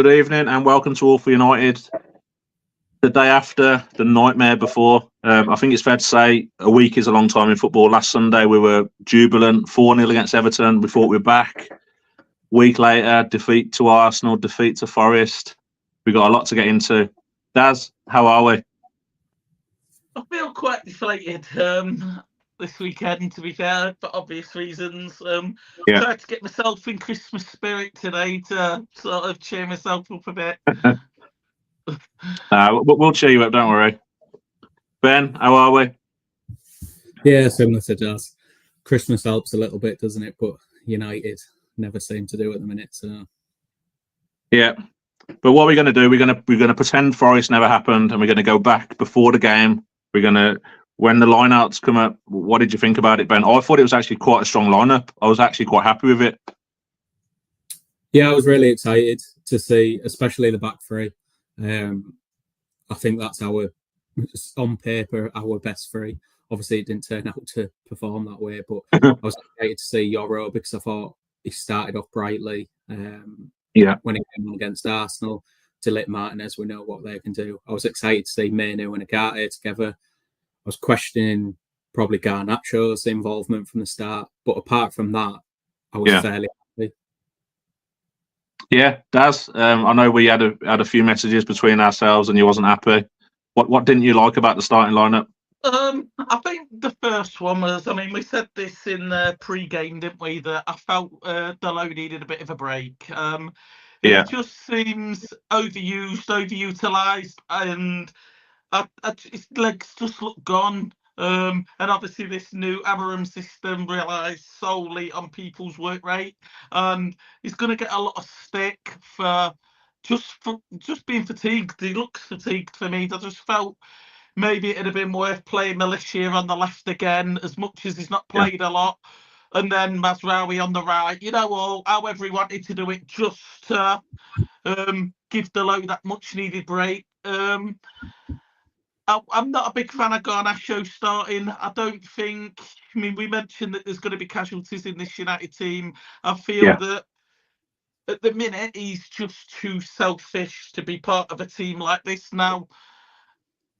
Good evening and welcome to All for United. The day after, the nightmare before. I think it's fair to say a week is a long time in football. Last Sunday we were jubilant, 4-0 against Everton. We thought we were back. Week later, defeat to Arsenal, defeat to Forest. We've got a lot to get into. Daz, how are we? I feel quite deflated this weekend, to be fair, for obvious reasons. Tried to get myself in Christmas spirit today to sort of cheer myself up a bit. We'll cheer you up, don't worry. Ben, how are we? Yeah, similar to Jazz. Christmas helps a little bit, doesn't it? But United never seem to do at the minute. So yeah, but what we're going to do, we're going to pretend Forest never happened, and we're going to go back before the game. We're going to, when the lineouts come up, what did you think about it, Ben? I thought it was actually quite a strong lineup. I was actually quite happy with it. Yeah, I was really excited to see, especially the back three. I think that's on paper, our best three. Obviously, it didn't turn out to perform that way, but I was excited to see Yoro because I thought he started off brightly. When he came on against Arsenal, to let Martinez, we know what they can do. I was excited to see Menu and Agate together. I was questioning probably Garnacho's involvement from the start, but apart from that, I was fairly happy. Yeah, Daz, I know we had a few messages between ourselves and you wasn't happy. What didn't you like about the starting lineup? I think the first one was, we said this in pre-game, didn't we, that I felt Dalot needed a bit of a break. It just seems overused, overutilised, and his legs just look gone. And obviously this new Amorim system relies solely on people's work rate, and he's going to get a lot of stick for just being fatigued. He looks fatigued for me. I just felt maybe it'd have been worth playing Milicia on the left again, as much as he's not played a lot. And then Mazraoui on the right, or however he wanted to do it, just to give Dalot that much needed break. I'm not a big fan of Garnacho starting. I don't think, we mentioned that there's going to be casualties in this United team. I feel that at the minute he's just too selfish to be part of a team like this. Now,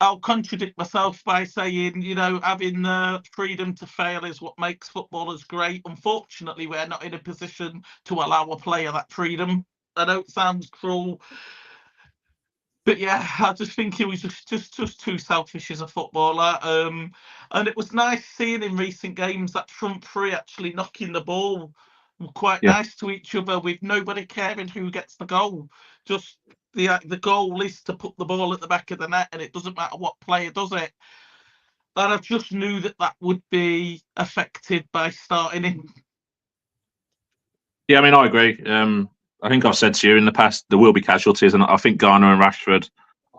I'll contradict myself by saying, having the freedom to fail is what makes footballers great. Unfortunately, we're not in a position to allow a player that freedom. I know it sounds cruel, but yeah, I just think he was just too selfish as a footballer. And it was nice seeing in recent games that front three actually knocking the ball quite nice to each other, with nobody caring who gets the goal. Just the goal is to put the ball at the back of the net, and it doesn't matter what player does it. And I just knew that would be affected by starting him. Yeah, I agree. I think I've said to you in the past, there will be casualties, and I think Garner and Rashford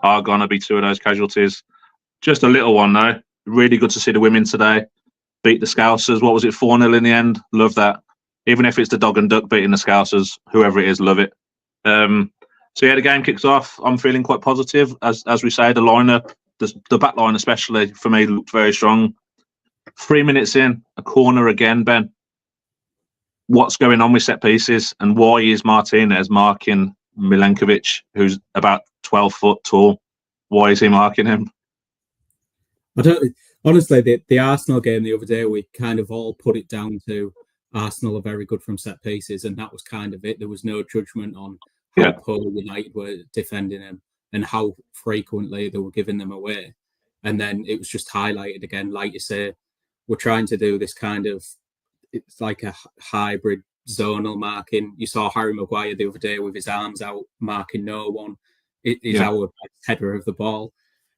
are going to be two of those casualties. Just a little one, though. Really good to see the women today beat the Scousers. What was it, 4-0 in the end? Love that. Even if it's the dog and duck beating the Scousers, whoever it is, love it. So yeah, the game kicks off. I'm feeling quite positive. As we say, the lineup, the back line especially, for me, looked very strong. 3 minutes in, a corner again, Ben. What's going on with set pieces, and why is Martinez marking Milenkovic, who's about 12 foot tall? Why is he marking him? I don't honestly. The Arsenal game the other day, we kind of all put it down to Arsenal are very good from set pieces, and that was kind of it. There was no judgment on how poor United were defending him and how frequently they were giving them away. And then it was just highlighted again, like you say, we're trying to do this kind of, it's like a hybrid zonal marking. You saw Harry Maguire the other day with his arms out, marking no one. He's our header of the ball.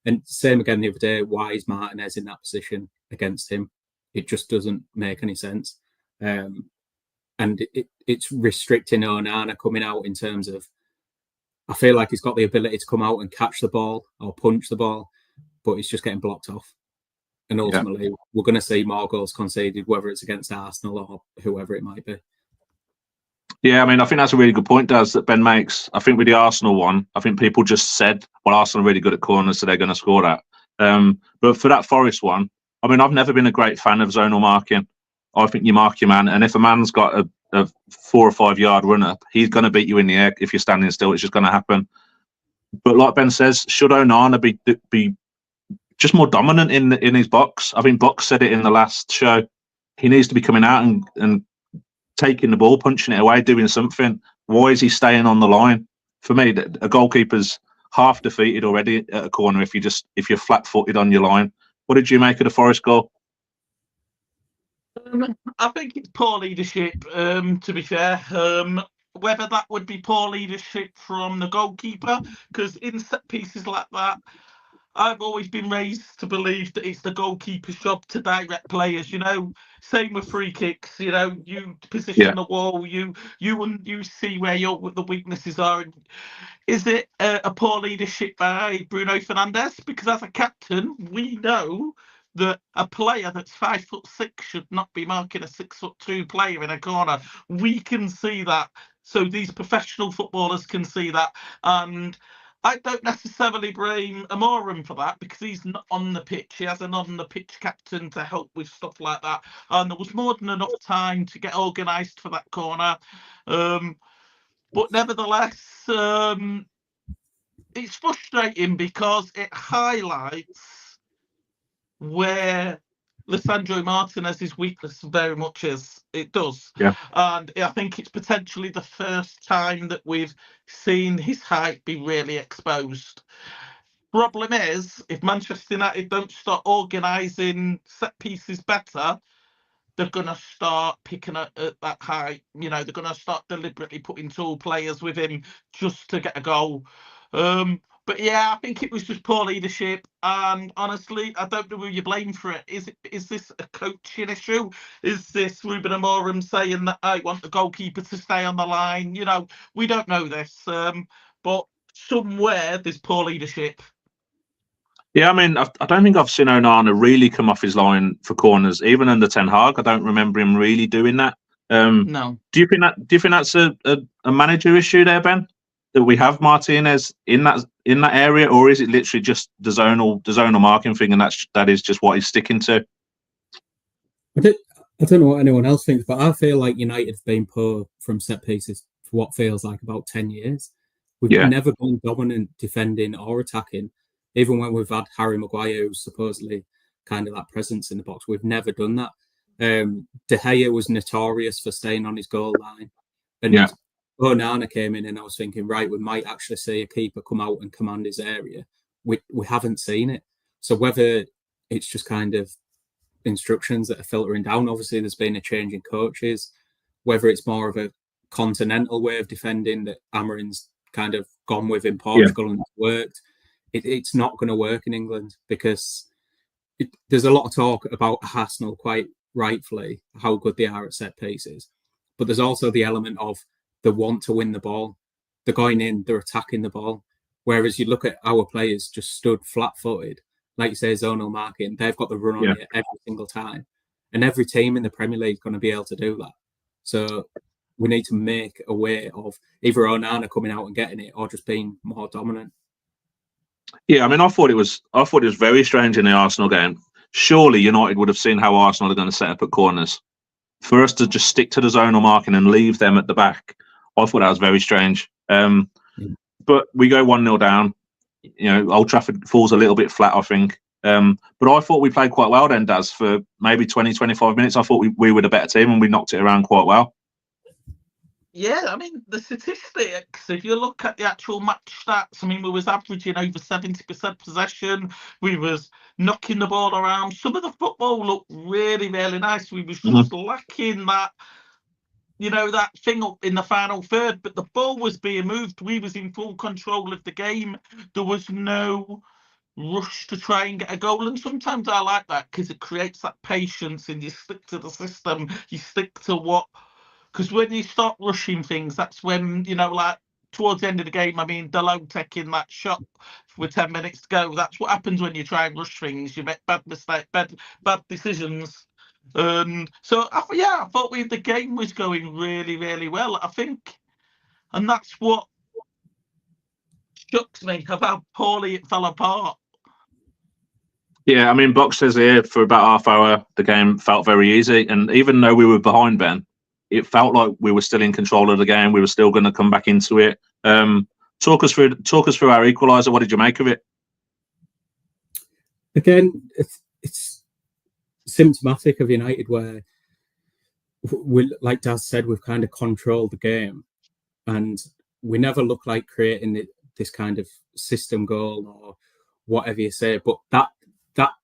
And same again the other day, why is Martinez in that position against him? It just doesn't make any sense. And it's restricting Onana coming out in terms of, I feel like he's got the ability to come out and catch the ball or punch the ball, but he's just getting blocked off. And ultimately, we're going to see more goals conceded, whether it's against Arsenal or whoever it might be. Yeah, I think that's a really good point, Daz, that Ben makes. I think with the Arsenal one, I think people just said, well, Arsenal are really good at corners, so they're going to score that. But for that Forest one, I've never been a great fan of zonal marking. I think you mark your man, and if a man's got a 4 or 5 yard run up, he's going to beat you in the air. If you're standing still, it's just going to happen. But like Ben says, should Onana be just more dominant in his box? I think Box said it in the last show. He needs to be coming out and taking the ball, punching it away, doing something. Why is he staying on the line? For me, a goalkeeper's half defeated already at a corner if you're flat-footed on your line. What did you make of the Forest goal? I think it's poor leadership, to be fair. Whether that would be poor leadership from the goalkeeper, because in set pieces like that, I've always been raised to believe that it's the goalkeeper's job to direct players. Same with free kicks. You position the wall. You see where the weaknesses are. Is it a poor leadership by Bruno Fernandes? Because as a captain, we know that a player that's 5'6" should not be marking a 6'2" player in a corner. We can see that. So these professional footballers can see that. And I don't necessarily blame Amorim for that, because he's not on the pitch. He has an on-the-pitch captain to help with stuff like that. And there was more than enough time to get organised for that corner. But nevertheless, it's frustrating because it highlights where Lisandro Martinez's weakness very much is. It does. Yeah. And I think it's potentially the first time that we've seen his height be really exposed. Problem is, if Manchester United don't start organising set pieces better, they're going to start picking at that height. They're going to start deliberately putting 2 players with him just to get a goal. But yeah, I think it was just poor leadership, and honestly, I don't know who you blame for it. Is this a coaching issue? Is this Ruben Amorim saying that I want the goalkeeper to stay on the line? We don't know this, but somewhere there's poor leadership. Yeah, I mean, I don't think I've seen Onana really come off his line for corners, even under Ten Hag. I don't remember him really doing that. No. Do you think that's a manager issue there, Ben? That we have Martinez in that area, or is it literally just the zonal marking thing, and that is just what he's sticking to? I don't know what anyone else thinks, but I feel like United have been poor from set pieces for what feels like about 10 years. We've never been dominant defending or attacking. Even when we've had Harry Maguire, who's supposedly kind of that presence in the box, we've never done that. De Gea was notorious for staying on his goal line. And Onana came in, and I was thinking, right, we might actually see a keeper come out and command his area. We haven't seen it. So whether it's just kind of instructions that are filtering down, obviously there's been a change in coaches, whether it's more of a continental way of defending that Amorim's kind of gone with in Portugal and it's worked. It's not going to work in England, because there's a lot of talk about Arsenal, quite rightfully, how good they are at set pieces. But there's also the element of they want to win the ball. They're going in, they're attacking the ball. Whereas you look at our players just stood flat-footed, like you say, zonal marking. They've got the run on you every single time. And every team in the Premier League is going to be able to do that. So we need to make a way of either Onana coming out and getting it, or just being more dominant. Yeah, I mean, I thought it was very strange in the Arsenal game. Surely United would have seen how Arsenal are going to set up at corners. For us to just stick to the zonal marking and leave them at the back, I thought that was very strange. But we go 1-0 down. Old Trafford falls a little bit flat, I think. But I thought we played quite well then, Daz, for maybe 20, 25 minutes. I thought we were the better team, and we knocked it around quite well. Yeah, I mean, the statistics, if you look at the actual match stats, I mean, we was averaging over 70% possession. We was knocking the ball around. Some of the football looked really, really nice. We was just lacking that, that thing up in the final third. But the ball was being moved. We was in full control of the game. There was no rush to try and get a goal. And sometimes I like that, because it creates that patience, and you stick to the system. You stick to what... Because when you start rushing things, that's when, like towards the end of the game, I mean, Dalot taking that shot with 10 minutes to go. That's what happens when you try and rush things. You make bad mistakes, bad decisions. So, I thought the game was going really, really well. I think, and that's what shocks me about how poorly it fell apart. Yeah, I mean, Box says here for about half hour, the game felt very easy. And even though we were behind, Ben, it felt like we were still in control of the game. We were still going to come back into it. Talk us through our equaliser. What did you make of it? Again, it's symptomatic of United, where we, like Daz said, we've kind of controlled the game, and we never look like creating this kind of system goal or whatever you say. But that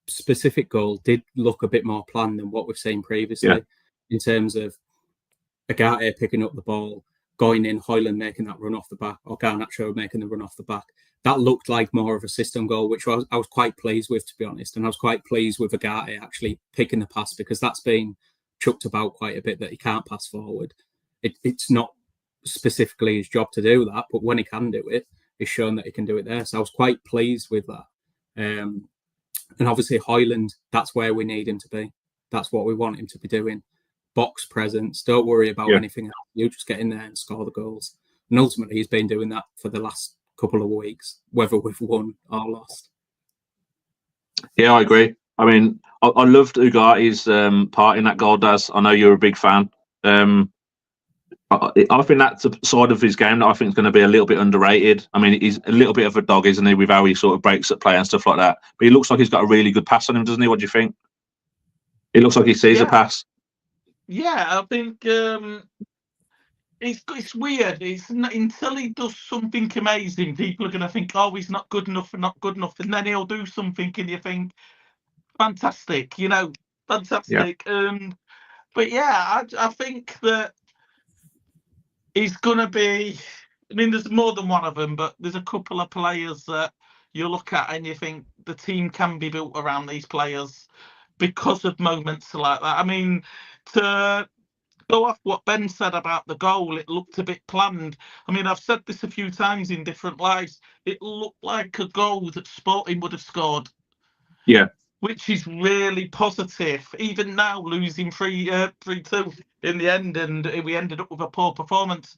specific goal did look a bit more planned than what we've seen previously, in terms of Agate picking up the ball, going in, Højlund making that run off the back, or Garnacho making the run off the back. That looked like more of a system goal, which I was quite pleased with, to be honest. And I was quite pleased with Agate actually picking the pass, because that's been chucked about quite a bit, that he can't pass forward. It's not specifically his job to do that, but when he can do it, he's shown that he can do it there. So I was quite pleased with that. And obviously Højlund, that's where we need him to be. That's what we want him to be doing. Box presence. Don't worry about anything else. You just get in there and score the goals. And ultimately, he's been doing that for the last couple of weeks, whether we've won or lost. Yeah, I agree. I mean, I loved Ugate's part in that goal, Daz. I know you're a big fan. I think that's a side of his game that I think is going to be a little bit underrated. I mean, he's a little bit of a dog, isn't he, with how he sort of breaks at play and stuff like that. But he looks like he's got a really good pass on him, doesn't he? What do you think? It looks like he sees a pass. Yeah, I think it's weird. It's not, until he does something amazing, people are going to think, oh, he's not good enough and not good enough. And then he'll do something and you think, fantastic, fantastic. Yeah. But yeah, I think that he's going to be, I mean, there's more than one of them, but there's a couple of players that you look at and you think the team can be built around these players because of moments like that. I mean, to go off what Ben said about the goal, it looked a bit planned. I mean, I've said this a few times in different lives. It looked like a goal that Sporting would have scored. Yeah. Which is really positive. Even now, losing 3-2 in the end, and we ended up with a poor performance.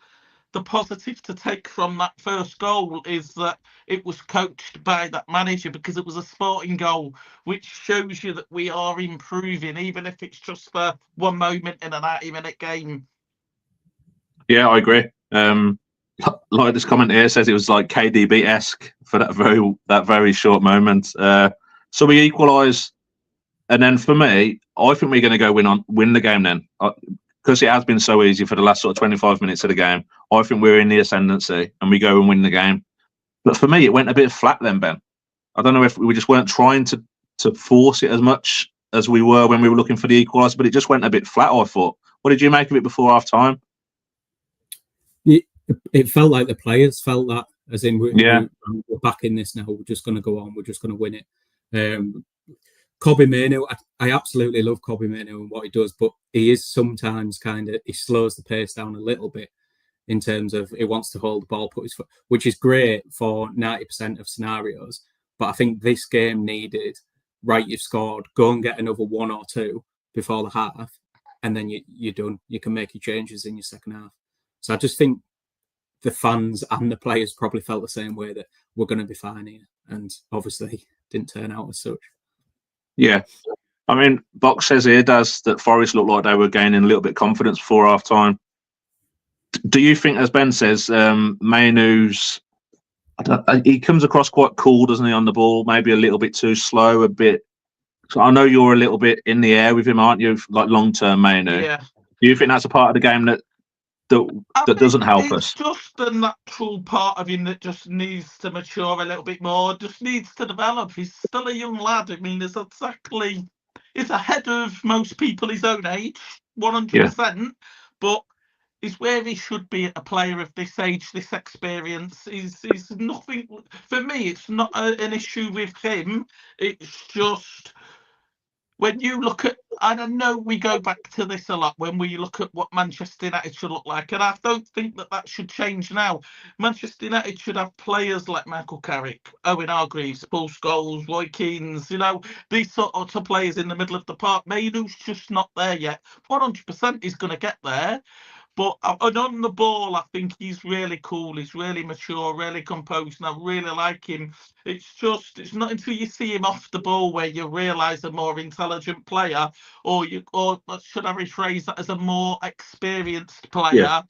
The positive to take from that first goal is that it was coached by that manager, because it was a Sporting goal, which shows you that we are improving, even if it's just for one moment in an 90-minute game. Yeah, I agree. Like this comment here says, it was like KDB-esque for that very short moment. So we equalise, and then for me, I think we're going to go win the game then. Because it has been so easy for the last sort of 25 minutes of the game, I think we're in the ascendancy and we go and win the game. But for me, it went a bit flat then, Ben. I don't know if we just weren't trying to force it as much as we were when we were looking for the equaliser, but it just went a bit flat, I thought. What did you make of it before half-time? It felt like the players felt that, as in we're back in this now, we're just going to go on, we're just going to win it. Kobbie Mainoo, I absolutely love Kobbie Mainoo and what he does, but he is sometimes he slows the pace down a little bit in terms of he wants to hold the ball, put his foot, which is great for 90% of scenarios. But I think this game needed, right, you've scored, go and get another one or two before the half, and then you're done. You can make your changes in your second half. So I just think the fans and the players probably felt the same way, that we're going to be fine here, and obviously didn't turn out as such. Yeah. I mean, Box says here, Daz, that Forest looked like they were gaining a little bit of confidence before half-time. Do you think, as Ben says, Mainoo's, he comes across quite cool, doesn't he, on the ball? Maybe a little bit too slow, a bit. So I know you're a little bit in the air with him, aren't you? Like long-term Mainoo. Yeah. Do you think that's a part of the game that doesn't help us? It's just a natural part of him that just needs to mature a little bit more, just needs to develop. He's still a young lad. I mean, he's ahead of most people his own age, 100%, but he's where he should be, a player of this age, this experience. Is nothing, for me, it's not an issue with him. It's just, when you look at, and I know we go back to this a lot, when we look at what Manchester United should look like, and I don't think that should change now. Manchester United should have players like Michael Carrick, Owen Hargreaves, Paul Scholes, Roy Keane, these sort of players in the middle of the park. Mainoo's just not there yet. 100% he's going to get there, But and on the ball, I think he's really cool. He's really mature, really composed, and I really like him. It's not until you see him off the ball where you realise a more intelligent player, or should I rephrase that, as a more experienced player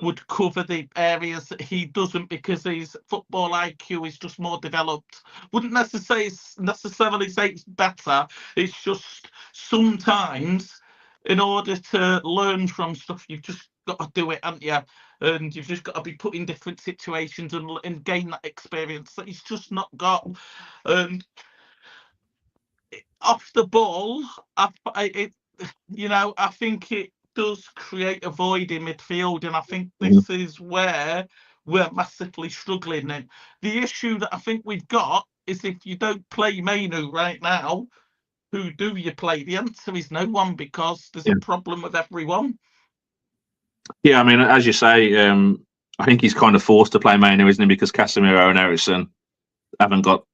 would cover the areas that he doesn't, because his football IQ is just more developed. Wouldn't necessarily say it's better. It's just sometimes, in order to learn from stuff, you've just got to do it, haven't you? And you've just got to be put in different situations and gain that experience that he's just not got. And off the ball, I think it does create a void in midfield, and I think this is where we're massively struggling. And the issue that I think we've got is, if you don't play Mainu right now, who do you play? The answer is no one, because there's a problem with everyone. Yeah, I mean, as you say, I think he's kind of forced to play Mainu, isn't he? Because Casemiro and Eriksen haven't got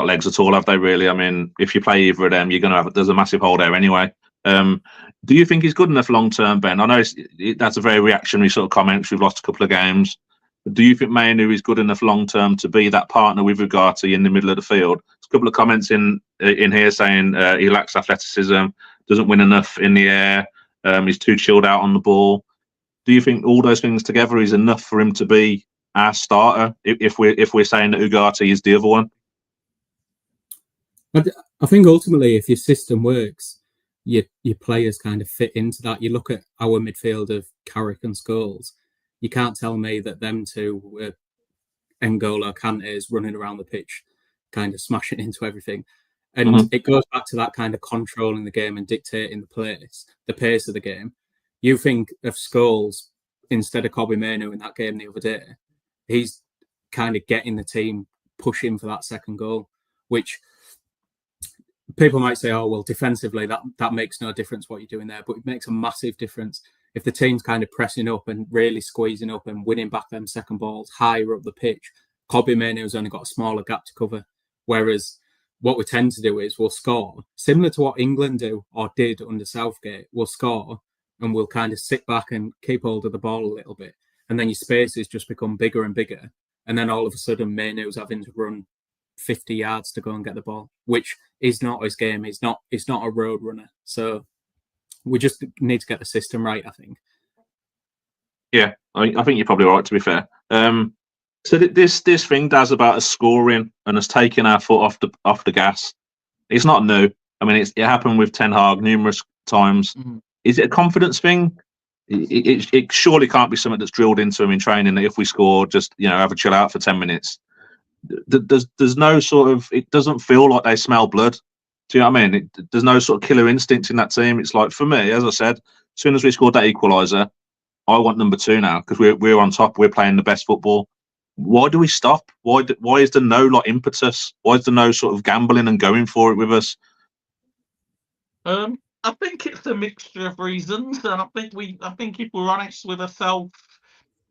legs at all, have they? Really? I mean, if you play either of them, you're gonna there's a massive hole there anyway. Do you think he's good enough long term, Ben? I know that's a very reactionary sort of comment. We've lost a couple of games. But do you think Mainu is good enough long term to be that partner with Ugarte in the middle of the field? There's a couple of comments in here saying he lacks athleticism, doesn't win enough in the air, he's too chilled out on the ball. Do you think all those things together is enough for him to be our starter? If we're saying that Ugarte is the other one, I think ultimately, if your system works, your players kind of fit into that. You look at our midfield of Carrick and Scholes. You can't tell me that them two, N'Golo Kante, is running around the pitch, kind of smashing into everything. And it goes back to that kind of controlling the game and dictating the pace of the game. You think of Scholes instead of Kobbie Mainoo in that game the other day. He's kind of getting the team pushing for that second goal, which people might say, oh, well, defensively, that makes no difference what you're doing there. But it makes a massive difference if the team's kind of pressing up and really squeezing up and winning back them second balls higher up the pitch. Kobbie Mainoo's only got a smaller gap to cover. Whereas what we tend to do is we'll score, similar to what England do or did under Southgate. We'll score and we'll kind of sit back and keep hold of the ball a little bit. And then your spaces just become bigger and bigger. And then all of a sudden, Mainoo's having to run 50 yards to go and get the ball, which is not his game. He's not a road runner. So we just need to get the system right, I think. Yeah, I think you're probably right, to be fair. So this thing does about us scoring and us taking our foot off the gas. It's not new. I mean, it happened with Ten Hag numerous times. Is it a confidence thing? It surely can't be something that's drilled into him in training, that if we score, just have a chill out for 10 minutes. There's no sort of, it doesn't feel like they smell blood. Do you know what I mean? There's no sort of killer instinct in that team. It's like, for me, as I said, as soon as we scored that equaliser, I want number 2 now, because we're on top. We're playing the best football. Why do we stop? Why is there no impetus? Why is there no sort of gambling and going for it with us? I think it's a mixture of reasons, and I think if we're honest with ourselves,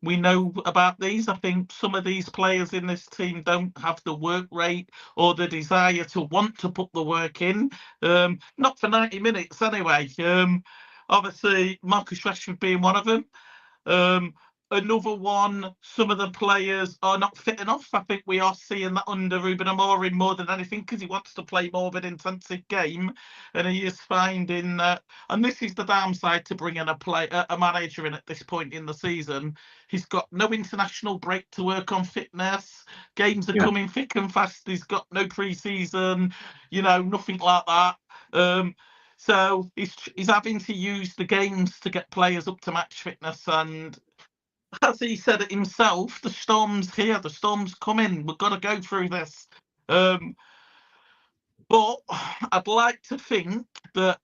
we know about these. I think some of these players in this team don't have the work rate or the desire to want to put the work in. Not for 90 minutes anyway. Obviously, Marcus Rashford being one of them. Another one, some of the players are not fit enough. I think we are seeing that under Ruben Amorim more than anything, because he wants to play more of an intensive game, and he is finding that. And this is the downside to bringing a manager in at this point in the season. He's got no international break to work on fitness. Games are coming thick and fast. He's got no pre-season, nothing like that. So he's having to use the games to get players up to match fitness, and as he said it himself, the storm's here, the storm's coming, we've got to go through this. But I'd like to think that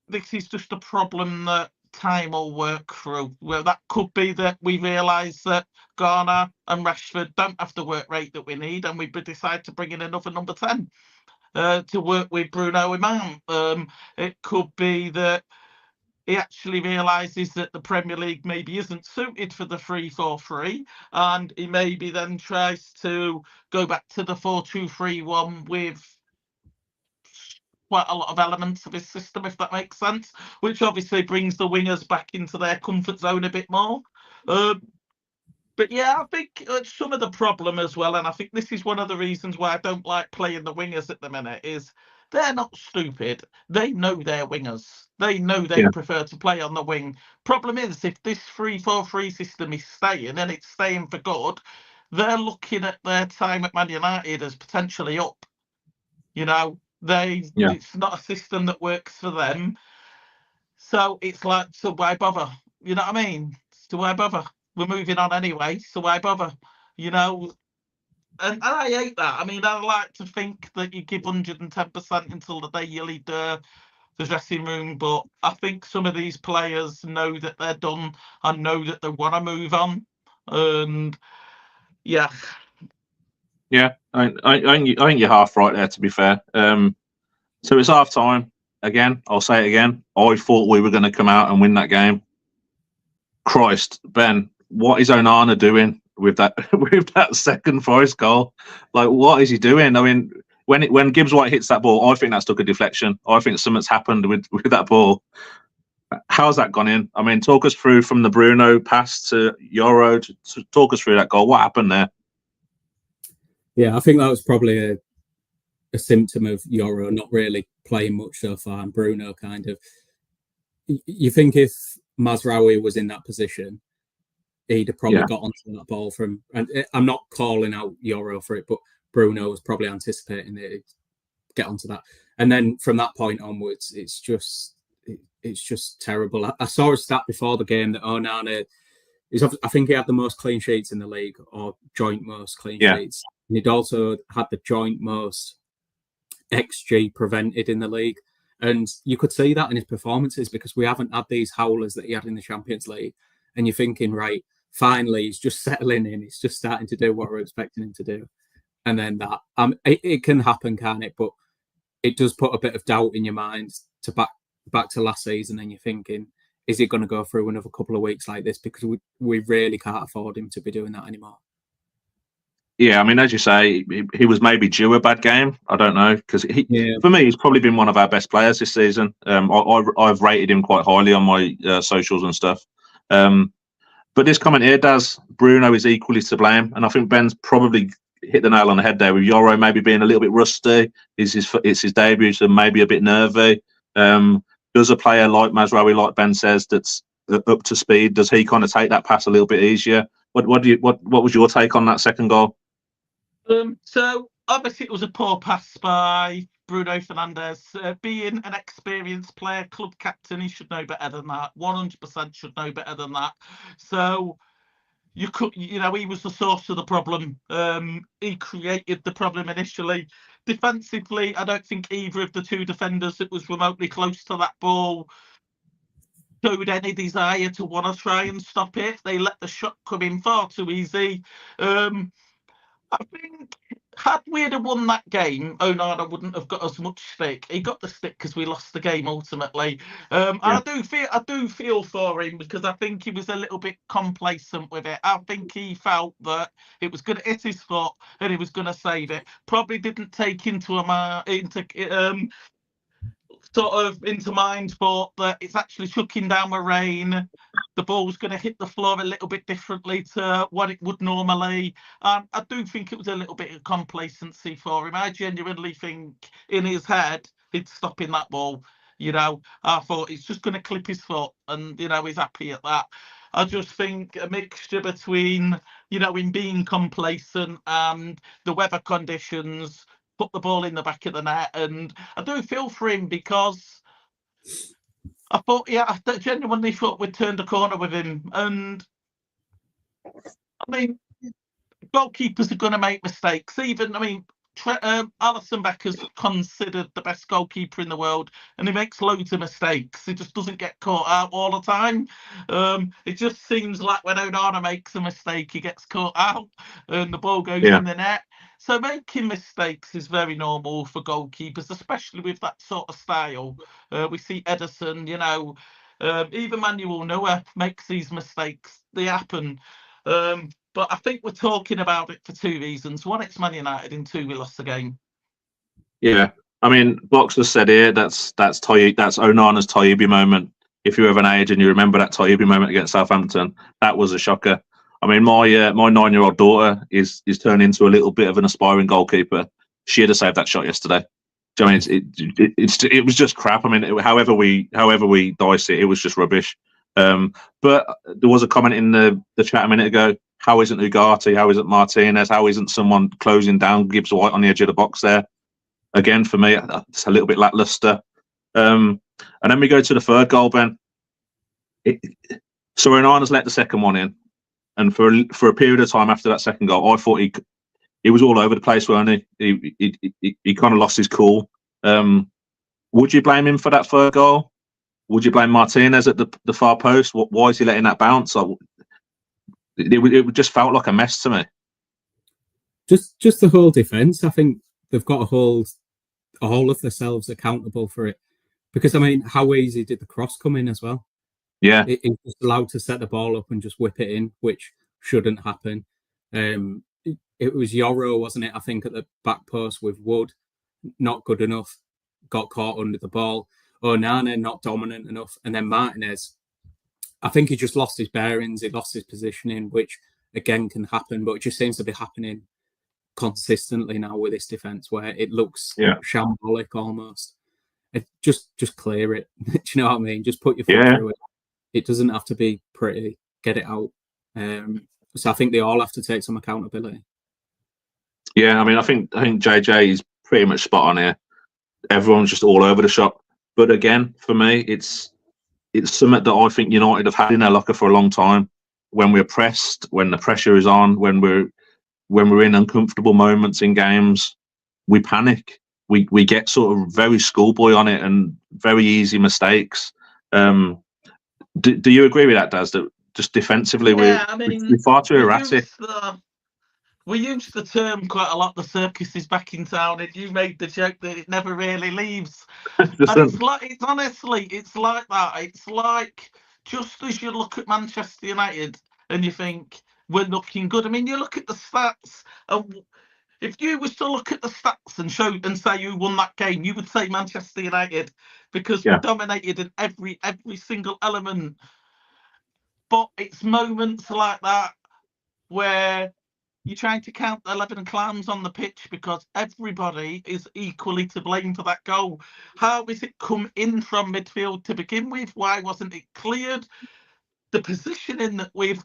this is just a problem that time will work through. Well, that could be that we realise that Garner and Rashford don't have the work rate that we need, and we decide to bring in another number 10 to work with Bruno Imam. It could be that he actually realises that the Premier League maybe isn't suited for the 3-4-3, and he maybe then tries to go back to the 4-2-3-1 with quite a lot of elements of his system, if that makes sense, which obviously brings the wingers back into their comfort zone a bit more. But yeah, I think some of the problem as well, and I think this is one of the reasons why I don't like playing the wingers at the minute, is they're not stupid. They know they're wingers. They know they prefer to play on the wing. Problem is, if this 3-4-3 system is staying, and it's staying for good, they're looking at their time at Man United as potentially up. You know, it's not a system that works for them. So it's like, so why bother? You know what I mean? So why bother? We're moving on anyway, so why bother? You know, and I hate that. I mean, I like to think that you give 110% until the day you leave the dressing room, but I think some of these players know that they're done and know that they want to move on. And yeah. Yeah, I think you're half right there, to be fair. So it's half time. Again, I'll say it again. I thought we were going to come out and win that game. Christ, Ben, what is Onana doing with that with that second Forest goal? Like, what is he doing? I mean, when Gibbs White hits that ball, I think that's took a deflection. I think something's happened with that ball. How's that gone in? I mean, talk us through from the Bruno pass to Euro. Talk us through that goal. What happened there? Yeah, I think that was probably a symptom of Euro not really playing much so far, and Bruno kind of. You think if Mazraoui was in that position, he'd have probably got onto that ball from. And I'm not calling out Euro for it, but Bruno was probably anticipating that he'd get onto that. And then from that point onwards, it's just terrible. I saw a stat before the game that Onana is. I think he had the most clean sheets in the league, or joint most clean sheets. And he'd also had the joint most XG prevented in the league. And you could see that in his performances, because we haven't had these howlers that he had in the Champions League. And you're thinking, right, finally, he's just settling in. He's just starting to do what we're expecting him to do. And then that, it can happen, can't it? But it does put a bit of doubt in your mind to back to last season. And you're thinking, is he going to go through another couple of weeks like this? Because we really can't afford him to be doing that anymore. Yeah, I mean, as you say, he was maybe due a bad game. I don't know, because for me, he's probably been one of our best players this season. I've rated him quite highly on my socials and stuff. But this comment here, Bruno is equally to blame, and I think Ben's probably hit the nail on the head there with Euro maybe being a little bit rusty. It's his debut, so maybe a bit nervy. Does a player like Mazraoui, like Ben says, that's up to speed, does he kind of take that pass a little bit easier? What was your take on that second goal? So obviously it was a poor pass by Bruno Fernandes. Being an experienced player, club captain, he should know better than that. 100% should know better than that. So he was the source of the problem. He created the problem initially. Defensively, I don't think either of the two defenders that was remotely close to that ball showed any desire to want to try and stop it. They let the shot come in far too easy. I think had we have won that game, Onana wouldn't have got as much stick. He got the stick because we lost the game ultimately. And I do feel for him, because I think he was a little bit complacent with it. I think he felt that it was going to hit his foot and he was going to save it. Probably didn't take into mind thought that it's actually chucking down with rain. The ball's going to hit the floor a little bit differently to what it would normally. I do think it was a little bit of complacency for him. I genuinely think in his head he's stopping that ball. I thought it's just going to clip his foot, and he's happy at that. I just think a mixture between him being complacent and the weather conditions put the ball in the back of the net. And I do feel for him, because I genuinely thought we'd turned a corner with him. And I mean, goalkeepers are going to make mistakes. Alisson Becker's considered the best goalkeeper in the world, and he makes loads of mistakes. He just doesn't get caught out all the time. It just seems like when Onana makes a mistake, he gets caught out and the ball goes in the net. So making mistakes is very normal for goalkeepers, especially with that sort of style. We see Ederson, even Manuel Neuer makes these mistakes. They happen. But I think we're talking about it for two reasons. One, it's Man United, and two, we lost the game. Yeah, I mean, Boxer said here that's Onana's Taibbi moment. If you're of an age and you remember that Taibbi moment against Southampton, that was a shocker. I mean, my 9-year-old daughter is turned into a little bit of an aspiring goalkeeper. She had to save that shot yesterday. Do you know what I mean, it was just crap. I mean, however we dice it, it was just rubbish. But there was a comment in the chat a minute ago. How isn't Ugarte? How isn't Martinez? How isn't someone closing down Gibbs White on the edge of the box there? Again, for me, it's a little bit lackluster. And then we go to the third goal, Ben. So Onana's let the second one in, and for a period of time after that second goal, I thought he was all over the place, weren't he? He kind of lost his cool. Would you blame him for that third goal? Would you blame Martinez at the far post? Why is he letting that bounce? It just felt like a mess to me. Just the whole defence. I think they've got to hold all of themselves accountable for it. Because, I mean, how easy did the cross come in as well? Yeah. It was allowed to set the ball up and just whip it in, which shouldn't happen. It was Yoro, wasn't it? I think at the back post with Wood. Not good enough. Got caught under the ball. Onana, not dominant enough. And then Martinez, I think he just lost his bearings. He lost his positioning, which, again, can happen. But it just seems to be happening consistently now with this defence, where it looks shambolic almost. Just clear it. Do you know what I mean? Just put your foot through it. It doesn't have to be pretty. Get it out. So I think they all have to take some accountability. Yeah, I mean, I think JJ is pretty much spot on here. Everyone's just all over the shop. But again, for me, it's something that I think United have had in their locker for a long time. When we're pressed, when the pressure is on, when we're in uncomfortable moments in games, we panic. We get sort of very schoolboy on it and very easy mistakes. Do you agree with that, Daz? That just defensively, we're far too erratic. We use the term quite a lot. The circus is back in town, and you made the joke that it never really leaves. And it's honestly, it's like that. It's like just as you look at Manchester United and you think we're looking good. I mean, you look at the stats. If you was to look at the stats and say who won that game, you would say Manchester United, because we dominated in every single element. But it's moments like that where you're trying to count the 11 clowns on the pitch because everybody is equally to blame for that goal. How is it come in from midfield to begin with? Why wasn't it cleared? The positioning that we've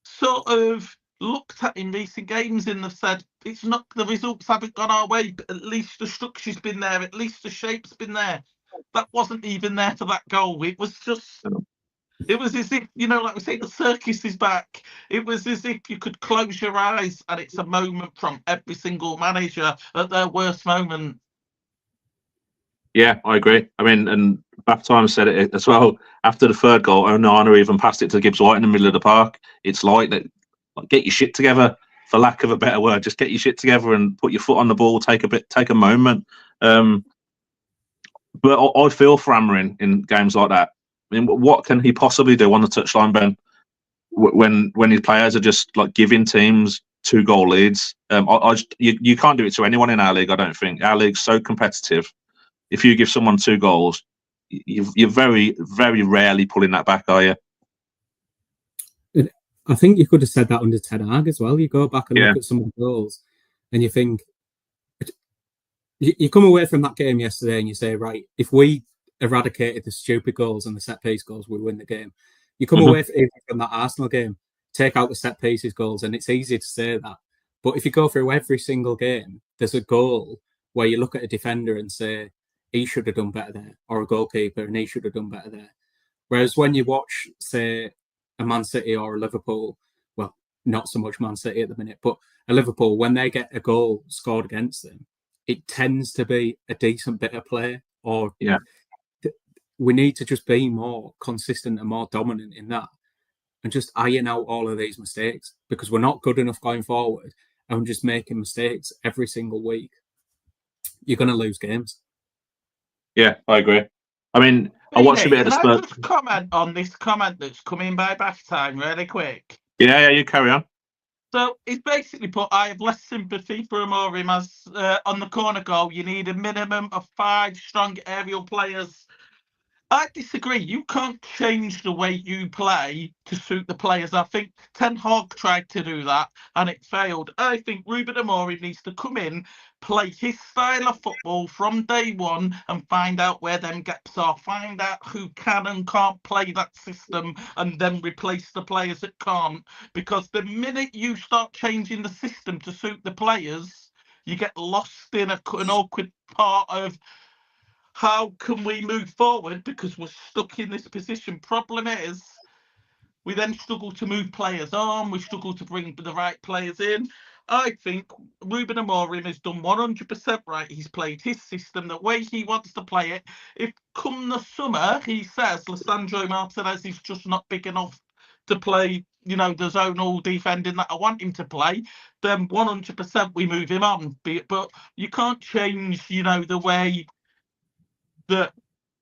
sort of looked at in recent games and have said it's not, the results haven't gone our way, but at least the structure's been there, at least the shape's been there. That wasn't even there for that goal. It was just, it was as if, like we say, the circus is back. It was as if you could close your eyes and it's a moment from every single manager at their worst moment. Yeah, I agree. I mean, and Baftime said it as well. After the third goal, Onana even passed it to Gibbs White in the middle of the park. It's like that. Get your shit together, for lack of a better word. Just get your shit together and put your foot on the ball. Take a moment. But I feel for Amarin in games like that. I mean, what can he possibly do on the touchline, Ben? When his players are just like giving teams 2-goal leads. You can't do it to anyone in our league. I don't think our league's so competitive. If you give someone 2 goals, you're very, very rarely pulling that back, are you? I think you could have said that under Ten Hag as well. You go back and look at some of the goals and you think, you come away from that game yesterday and you say, right, if we eradicated the stupid goals and the set piece goals, we win the game. You come away from that Arsenal game, take out the set pieces goals, and it's easy to say that. But if you go through every single game, there's a goal where you look at a defender and say, he should have done better there, or a goalkeeper, and he should have done better there. Whereas when you watch, say, a Man City or a Liverpool, well, not so much Man City at the minute, but a Liverpool, when they get a goal scored against them, it tends to be a decent bit of play. Or we need to just be more consistent and more dominant in that, and just iron out all of these mistakes, because we're not good enough going forward, and we're just making mistakes every single week. You're going to lose games. Yeah, I agree. I mean, I watched a bit of the Spurs. Can I just comment on this comment that's come in by Baftime really quick? Yeah, you carry on. So it's basically put, I have less sympathy for Amorim as on the corner goal. You need a minimum of 5 strong aerial players. I disagree. You can't change the way you play to suit the players. I think Ten Hag tried to do that and it failed. I think Ruben Amorim needs to come in, play his style of football from day one and find out where them gaps are. Find out who can and can't play that system and then replace the players that can't. Because the minute you start changing the system to suit the players, you get lost in an awkward part of how can we move forward because we're stuck in this position. Problem is, we then struggle to move players on. We struggle to bring the right players in. I think Ruben Amorim has done 100% right. He's played his system the way he wants to play it. If come the summer, he says Lisandro Martinez is just not big enough to play, the zonal defending that I want him to play, then 100% we move him on. But you can't change, the way that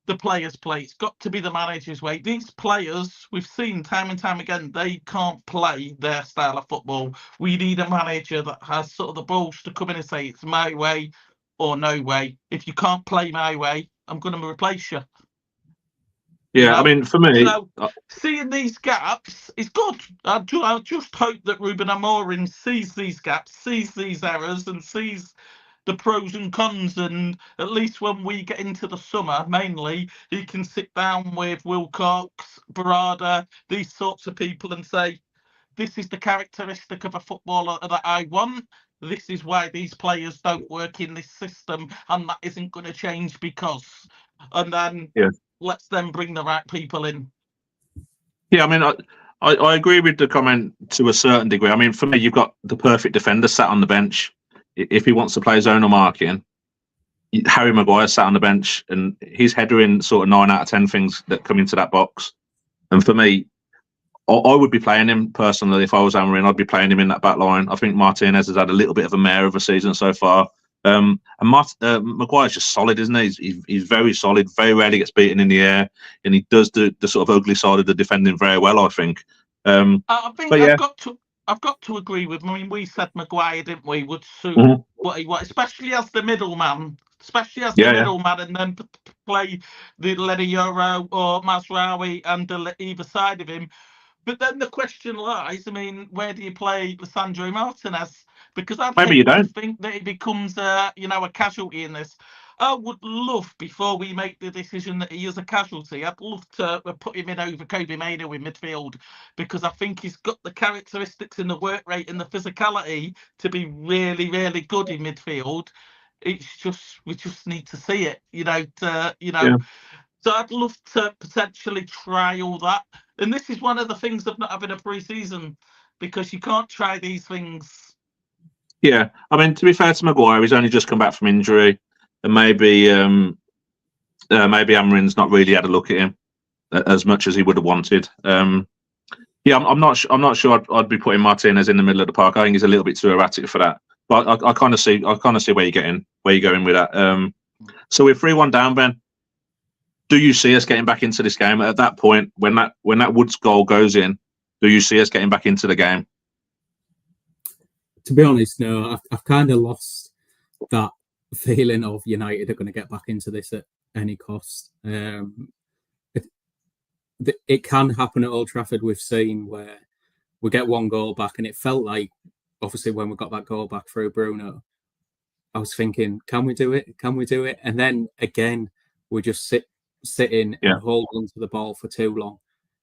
the players play. It's got to be the manager's way. These players, we've seen time and time again, they can't play their style of football. We need a manager that has sort of the balls to come in and say, it's my way or no way. If you can't play my way, I'm going to replace you. Yeah, I mean, for me... seeing these gaps is good. I just hope that Ruben Amorim sees these gaps, sees these errors and sees the pros and cons, and at least when we get into the summer, mainly, he can sit down with Wilcox, Barada, these sorts of people and say, this is the characteristic of a footballer that I want. This is why these players don't work in this system, and that isn't going to change because. And then let's then bring the right people in. Yeah, I mean, I agree with the comment to a certain degree. I mean, for me, you've got the perfect defender sat on the bench. If he wants to play zonal marking, Harry Maguire sat on the bench and he's headering sort of 9 out of 10 things that come into that box. And for me, I would be playing him personally if I was Amorim. I'd be playing him in that back line. I think Martinez has had a little bit of a mare of a season so far. And Maguire's just solid, isn't he? He's very solid, very rarely gets beaten in the air, and he does the sort of ugly side of the defending very well, I think. I think I've got to agree with. I mean, we said Maguire, didn't we? Would suit what he wants, especially as the middleman, and then play the Lenny Euro or Mazraoui and either side of him. But then the question lies. I mean, where do you play Lisandro Martinez? Because I think that it becomes a casualty in this. I would love, before we make the decision that he is a casualty, I'd love to put him in over Kobe Mainoo in midfield, because I think he's got the characteristics and the work rate and the physicality to be really, really good in midfield. It's just, we just need to see it, So I'd love to potentially trial that. And this is one of the things of not having a pre-season, because you can't try these things. Yeah, I mean, to be fair to Maguire, he's only just come back from injury. And maybe Amorim's not really had a look at him as much as he would have wanted. I'm not sure I'd be putting Martinez in the middle of the park. I think he's a little bit too erratic for that. But I kind of see where you're going with that. So we're 3-1 down, Ben. Do you see us getting back into this game at that point when that Woods goal goes in? Do you see us getting back into the game? To be honest, no. I've kind of lost that feeling of United are going to get back into this at any cost. It can happen at Old Trafford. We've seen where we get one goal back, and it felt like, obviously, when we got that goal back through Bruno, I was thinking, can we do it? Can we do it? And then again, we just sitting and hold on to the ball for too long.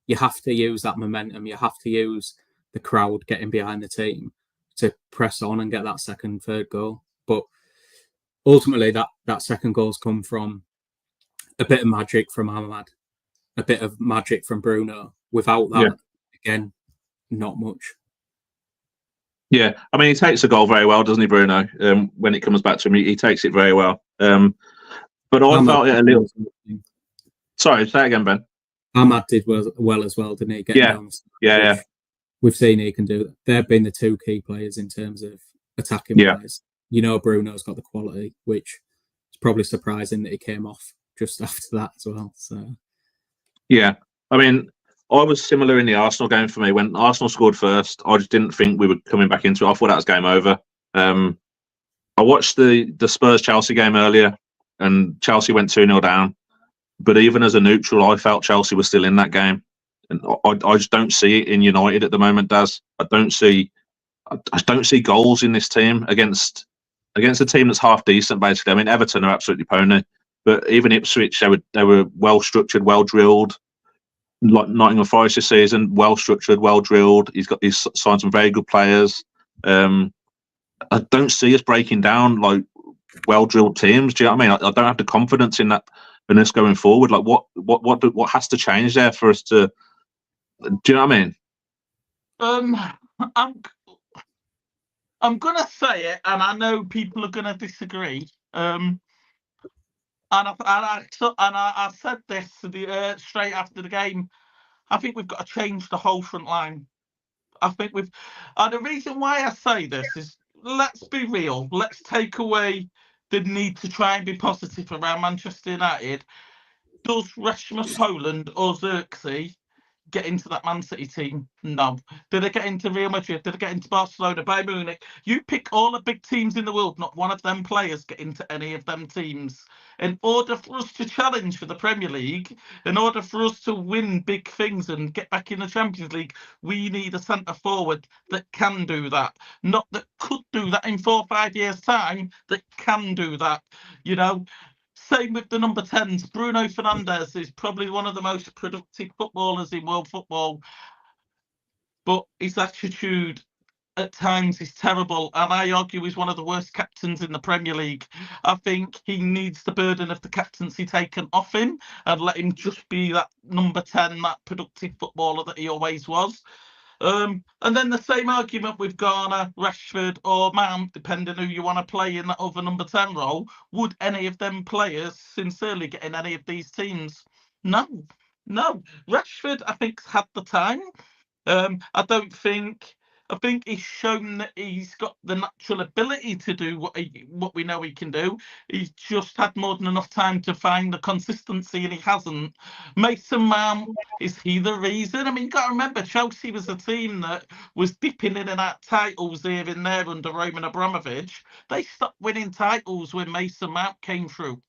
You have to use that momentum. You have to use the crowd getting behind the team to press on and get that second, third goal. But ultimately, that second goal's come from a bit of magic from Ahmad, a bit of magic from Bruno. Without that, again, not much. Yeah, I mean, he takes the goal very well, doesn't he, Bruno? When it comes back to him, he takes it very well. But I felt it a little... Sorry, say it again, Ben. Ahmad did well as well, didn't he? Yeah. We've seen he can do that. They've been the two key players in terms of attacking players. Bruno's got the quality, which is probably surprising that he came off just after that as well. So, yeah, I mean, I was similar in the Arsenal game for me. When Arsenal scored first, I just didn't think we were coming back into it. I thought that was game over. I watched the Spurs-Chelsea game earlier, and Chelsea went 2-0 down. But even as a neutral, I felt Chelsea was still in that game. And I just don't see it in United at the moment, Daz. I don't see goals in this team against a team that's half decent, basically. I mean, Everton are absolutely pony. But even Ipswich, they were well-structured, well-drilled. Like Nottingham Forest this season, well structured, well drilled. He's signed some very good players. I don't see us breaking down like well drilled teams. Do you know what I mean? I don't have the confidence in that in us going forward. Like what has to change there for us to? Do you know what I mean? I'm gonna say it, and I know people are gonna disagree. And I said this straight after the game. I think we've got to change the whole front line. I think and the reason why I say this is, let's be real. Let's take away the need to try and be positive around Manchester United. Does Rasmus Hojlund or Xerxes get into that Man City team? No. Did they get into Real Madrid? Did they get into Barcelona, Bayern Munich? You pick all the big teams in the world, not one of them players get into any of them teams. In order for us to challenge for the Premier League, in order for us to win big things and get back in the Champions League, we need a centre forward that can do that. Not that could do that in 4 or 5 years' time, that can do that. You know, same with the number 10s. Bruno Fernandes is probably one of the most productive footballers in world football, but his attitude at times is terrible, and I argue he's one of the worst captains in the Premier League. I think he needs the burden of the captaincy taken off him and let him just be that number 10, that productive footballer that he always was. And then the same argument with Garner, Rashford or Mount, depending who you want to play in that other number 10 role. Would any of them players sincerely get in any of these teams? No. Rashford, I think, has had the time. I think he's shown that he's got the natural ability to do what we know he can do. He's just had more than enough time to find the consistency, and he hasn't. Mason Mount, is he the reason? I mean, you've got to remember, Chelsea was a team that was dipping in and out titles here and there under Roman Abramovich. They stopped winning titles when Mason Mount came through.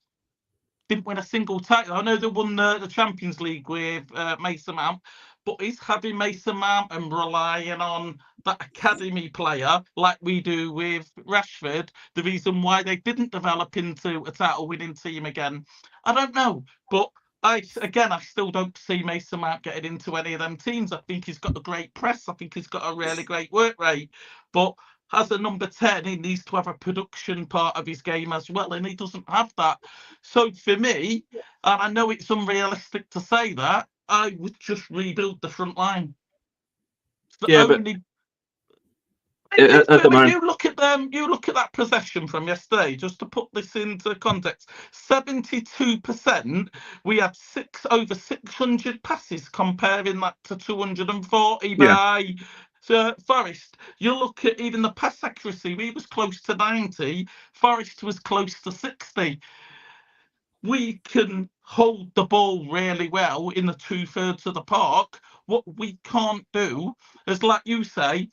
Didn't win a single title. I know they won the Champions League with Mason Mount, but is having Mason Mount and relying on that academy player like we do with Rashford the reason why they didn't develop into a title-winning team again? I don't know, but I still don't see Mason Mount getting into any of them teams. I think he's got a great press. I think he's got a really great work rate, but as a number 10, he needs to have a production part of his game as well, and he doesn't have that. So for me, and I know it's unrealistic to say that, I would just rebuild the front line. At the moment, you look at that possession from yesterday. Just to put this into context, 72%. We had over 600 passes, comparing that to 240 by Forest. You look at even the pass accuracy. We was close to 90. Forest was close to 60. We can hold the ball really well in the 2/3 of the park. What we can't do is, like you say,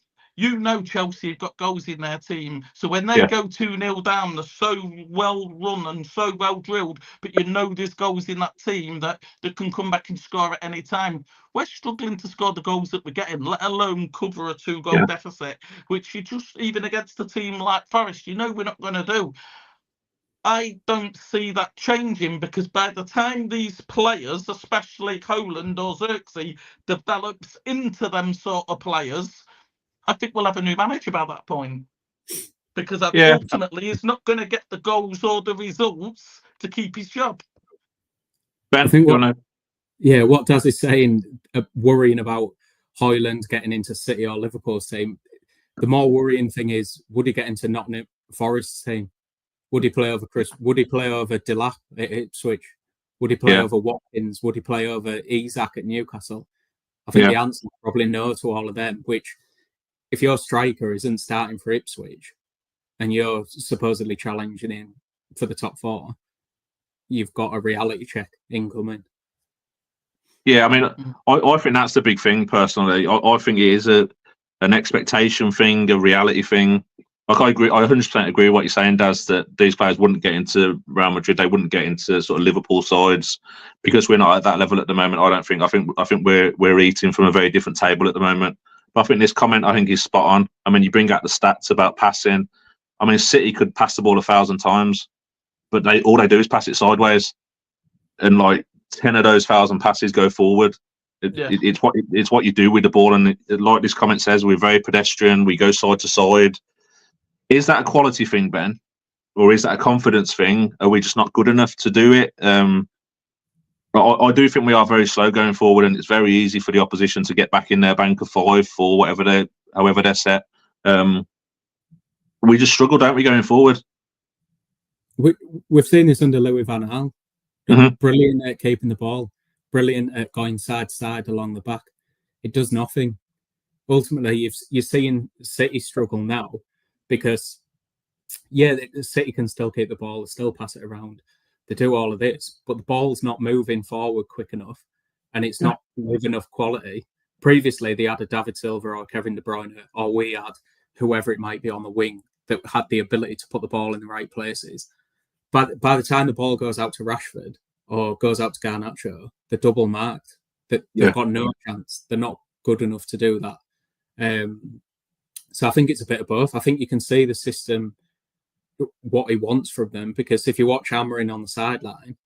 Chelsea have got goals in their team. So when they go 2-0 down, they're so well run and so well drilled, but there's goals in that team that can come back and score at any time. We're struggling to score the goals that we're getting, let alone cover a 2-goal deficit, which you just, even against a team like Forest, we're not going to do. I don't see that changing, because by the time these players, especially Hojlund or Xerxes, develops into them sort of players, I think we'll have a new manager by that point. Because ultimately he's not going to get the goals or the results to keep his job. Ben, I think what Daz is saying, worrying about Hojlund getting into City or Liverpool's team, the more worrying thing is, would he get into Nottingham Forest's team? Would he play over Chris? Would he play over Delap at Ipswich? Would he play over Watkins? Would he play over Isak at Newcastle? I think the answer is probably no to all of them, which, if your striker isn't starting for Ipswich and you're supposedly challenging him for the top 4, you've got a reality check incoming. Yeah, I mean, I think that's the big thing personally. I think it is an expectation thing, a reality thing. Like I agree, I 100% agree with what you're saying, Daz, that these players wouldn't get into Real Madrid, they wouldn't get into sort of Liverpool sides because we're not at that level at the moment. I think we're eating from a very different table at the moment. But I think this comment is spot on. I mean, you bring out the stats about passing. I mean, City could pass the ball 1,000 times, but all they do is pass it sideways, and like 10 of those 1,000 passes go forward. It's what you do with the ball, and like this comment says, we're very pedestrian. We go side to side. Is that a quality thing, Ben, or is that a confidence thing? Are we just not good enough to do it? I do think we are very slow going forward, and it's very easy for the opposition to get back in their bank of 5 for however they're set. We just struggle, don't we, going forward? We've seen this under Louis van Gaal. Mm-hmm. Brilliant at keeping the ball, brilliant at going side to side along the back. It does nothing. Ultimately, you're seeing City struggle now because, yeah, City can still keep the ball, still pass it around. They do all of this, but the ball's not moving forward quick enough, and it's not with enough quality. Previously, they had a David Silva or Kevin De Bruyne, or we had whoever it might be on the wing that had the ability to put the ball in the right places. But by the time the ball goes out to Rashford or goes out to Garnacho, they're double marked. They've got no chance. They're not good enough to do that. So I think it's a bit of both. I think you can see the system, what he wants from them, because if you watch Amorim on the sideline,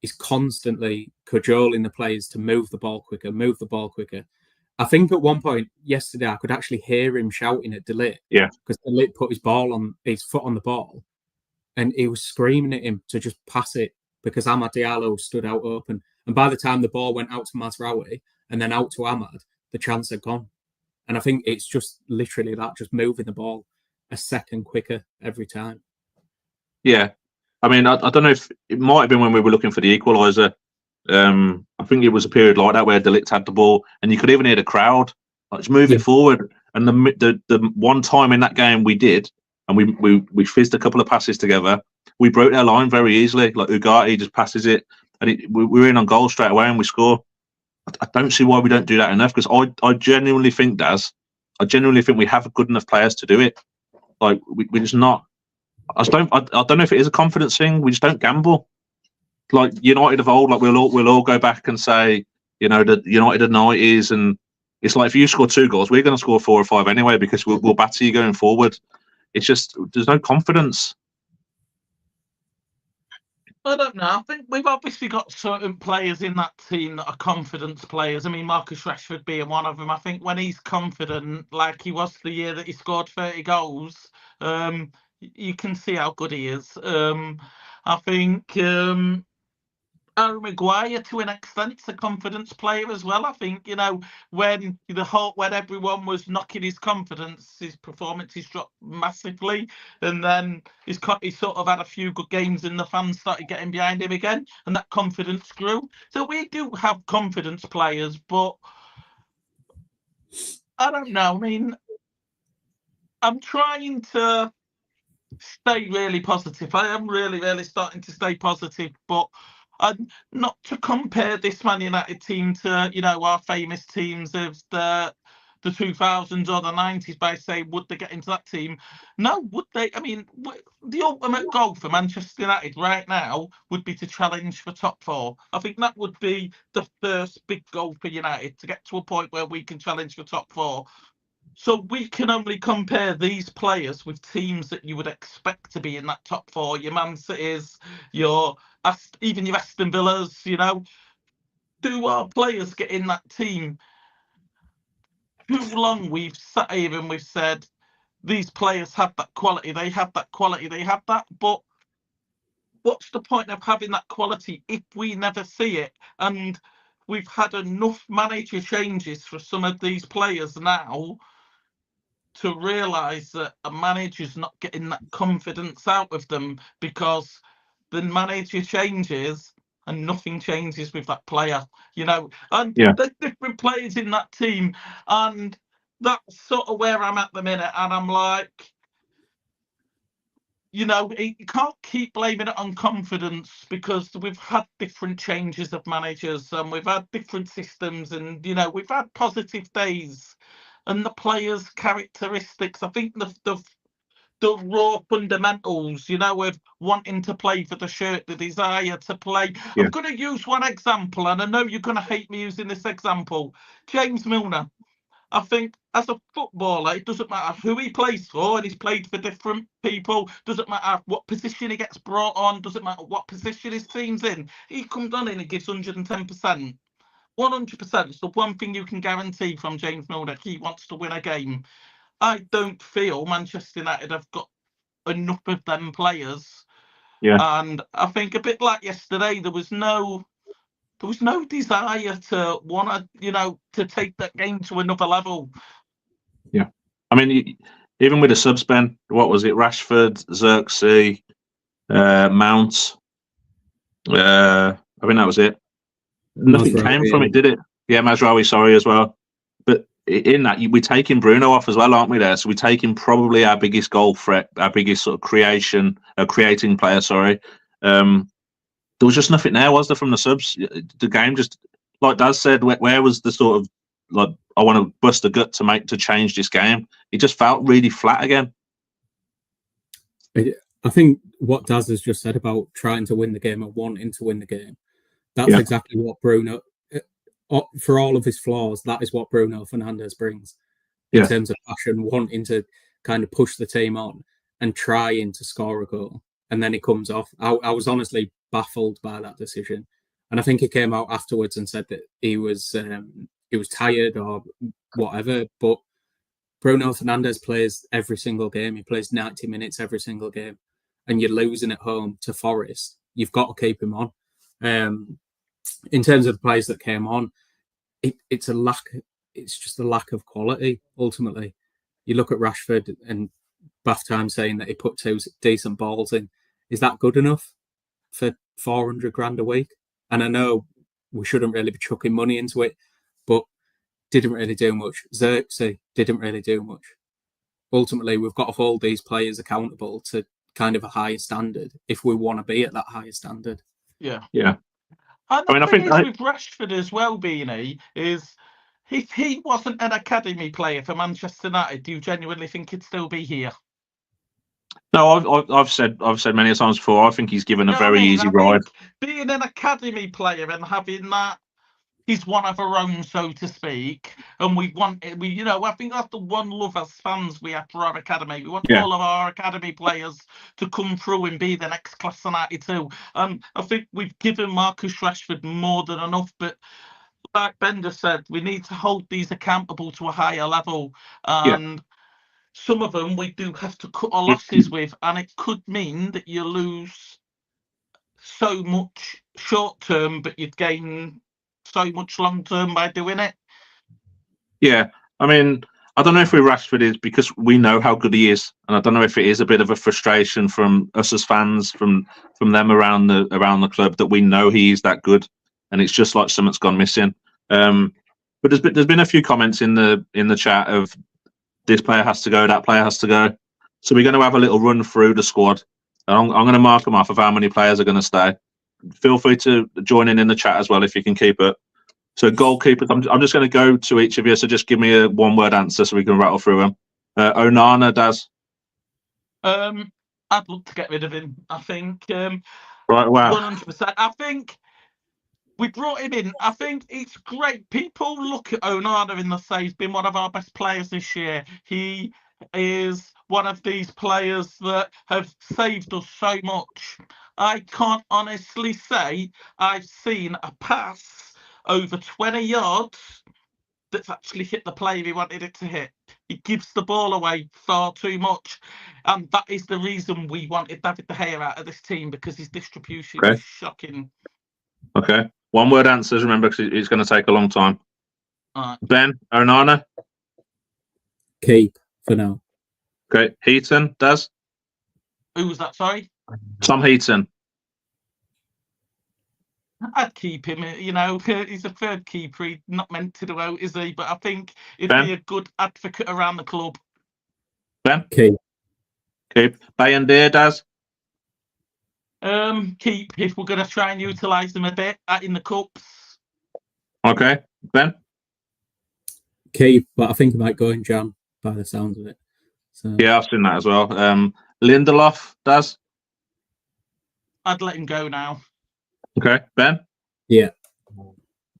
he's constantly cajoling the players to move the ball quicker. I think at one point yesterday, I could actually hear him shouting at De Ligt. Yeah. Because De Ligt put his foot on the ball, and he was screaming at him to just pass it because Amad Diallo stood out open. And by the time the ball went out to Mazraoui and then out to Amad, the chance had gone. And I think it's just literally that, just moving the ball a second quicker every time. Yeah. I mean, I don't know if it might have been when we were looking for the equaliser. I think it was a period like that where De Ligt had the ball, and you could even hear the crowd like just moving forward. And the one time in that game we did, and we fizzed a couple of passes together. We broke their line very easily. Like Ugarte just passes it, and we were in on goal straight away, and we score. I don't see why we don't do that enough, because I genuinely think, Daz, we have good enough players to do it. Like we're just not. I don't know if it is a confidence thing. We just don't gamble. Like United of old, like we'll all go back and say, the United of 90s, and it's like if you score 2 goals, we're going to score 4 or 5 anyway because we'll batter you going forward. It's just there's no confidence. I don't know. I think we've obviously got certain players in that team that are confidence players. I mean, Marcus Rashford being one of them. I think when he's confident, like he was the year that he scored 30 goals, you can see how good he is. I think Harry Maguire, to an extent, is a confidence player as well. I think, when everyone was knocking his confidence, his performances dropped massively, and then he sort of had a few good games, and the fans started getting behind him again, and that confidence grew. So we do have confidence players, but I don't know. I mean, I'm trying to stay really positive. I am really, really starting to stay positive, but not to compare this Man United team to, our famous teams of the 2000s or the 90s by saying, would they get into that team? No, would they? I mean, the ultimate goal for Manchester United right now would be to challenge for top 4. I think that would be the first big goal for United, to get to a point where we can challenge for top 4. So we can only compare these players with teams that you would expect to be in that top 4. Your Man Cities, even your Aston Villas, Do our players get in that team? Too long we've sat here and we've said, these players have that quality, they have that quality, they have that. But what's the point of having that quality if we never see it? And we've had enough manager changes for some of these players now to realise that a manager's not getting that confidence out of them, because the manager changes and nothing changes with that player, and there's different players in that team, and that's sort of where I'm at the minute, and I'm like, you can't keep blaming it on confidence, because we've had different changes of managers and we've had different systems, and we've had positive days, and the players' characteristics. I think the raw fundamentals, of wanting to play for the shirt, the desire to play. Yeah. I'm going to use one example, and I know you're going to hate me using this example. James Milner. I think as a footballer, it doesn't matter who he plays for, and he's played for different people. Doesn't matter what position he gets brought on. Doesn't matter what position his team's in. He comes on and he gives 110%. 100%. It's the one thing you can guarantee from James Milner. He wants to win a game. I don't feel Manchester United have got enough of them players. Yeah. And I think a bit like yesterday, there was no desire to want to, to take that game to another level. Yeah. I mean, even with the subs, Ben, what was it? Rashford, Xerxes, Mount. I think that was it. Nothing came from it, did it? Yeah, Mazraoui, sorry, as well. But in that, we're taking Bruno off as well, aren't we? There, so we're taking probably our biggest goal threat, our biggest sort of creating player. Sorry, there was just nothing there, was there, from the subs? The game just, like Daz said, where was the sort of like, I want to bust a gut to change this game? It just felt really flat again. I think what Daz has just said about trying to win the game and wanting to win the game, that's exactly what Bruno, for all of his flaws, that is what Bruno Fernandes brings in terms of passion, wanting to kind of push the team on and trying to score a goal. And then it comes off. I was honestly baffled by that decision. And I think he came out afterwards and said that he was tired or whatever. But Bruno Fernandes plays every single game. He plays 90 minutes every single game. And you're losing at home to Forest. You've got to keep him on. In terms of the players that came on, it's just a lack of quality, ultimately. You look at Rashford and Bath Time saying that he put 2 decent balls in. Is that good enough for 400 grand a week? And I know we shouldn't really be chucking money into it, but didn't really do much. Xerxes didn't really do much. Ultimately, we've got to hold these players accountable to kind of a higher standard if we want to be at that higher standard. Yeah. Yeah. And I think with Rashford as well, Beanie, is if he wasn't an academy player for Manchester United, do you genuinely think he'd still be here? No, I've said many times before, I think he's given a very easy ride. Being an academy player and having that, he's one of our own, so to speak, and I think that's the one love as fans we have for our academy. We want all of our academy players to come through and be the next class of 92. I think we've given Marcus Rashford more than enough, but like Bender said, we need to hold these accountable to a higher level, and some of them we do have to cut our losses with, and it could mean that you lose so much short term, but you'd gain so much long term by doing it. Yeah, I mean, I don't know if Rashford is because we know how good he is, and I don't know if it is a bit of a frustration from us as fans, from them around the club, that we know he is that good, and it's just like something's gone missing. But there's been a few comments in the chat of this player has to go, that player has to go. So we're going to have a little run through the squad. And I'm going to mark them off of how many players are going to stay. Feel free to join in the chat as well if you can keep it. So goalkeepers, I'm just going to go to each of you. So just give me a one-word answer so we can rattle through them. Onana, Daz? I'd love to get rid of him. I think. Right, wow. 100%. I think we brought him in. I think it's great. People look at Onana and they say he's been one of our best players this year. He is one of these players that have saved us so much. I can't honestly say I've seen a pass over 20 yards that's actually hit the player he wanted it to hit. He gives the ball away far too much. And that is the reason we wanted David De Gea out of this team, because his distribution is shocking. Okay. One-word answers, remember, because it's going to take a long time. Ben, Onana? Keep for now. Okay. Heaton, Daz? Who was that, sorry? Tom Heaton. I'd keep him, he's a third keeper. He's not meant to do out, is he? But I think he'd be a good advocate around the club. Ben? Keep. Keep. Bay and Deer, Daz? Keep, if we're going to try and utilise them a bit in the cups. Okay. Ben? Keep, but I think I might go in Jam by the sounds of it. So Yeah, I've seen that as well. Lindelof, Daz? I'd let him go now. Okay. Ben? yeah,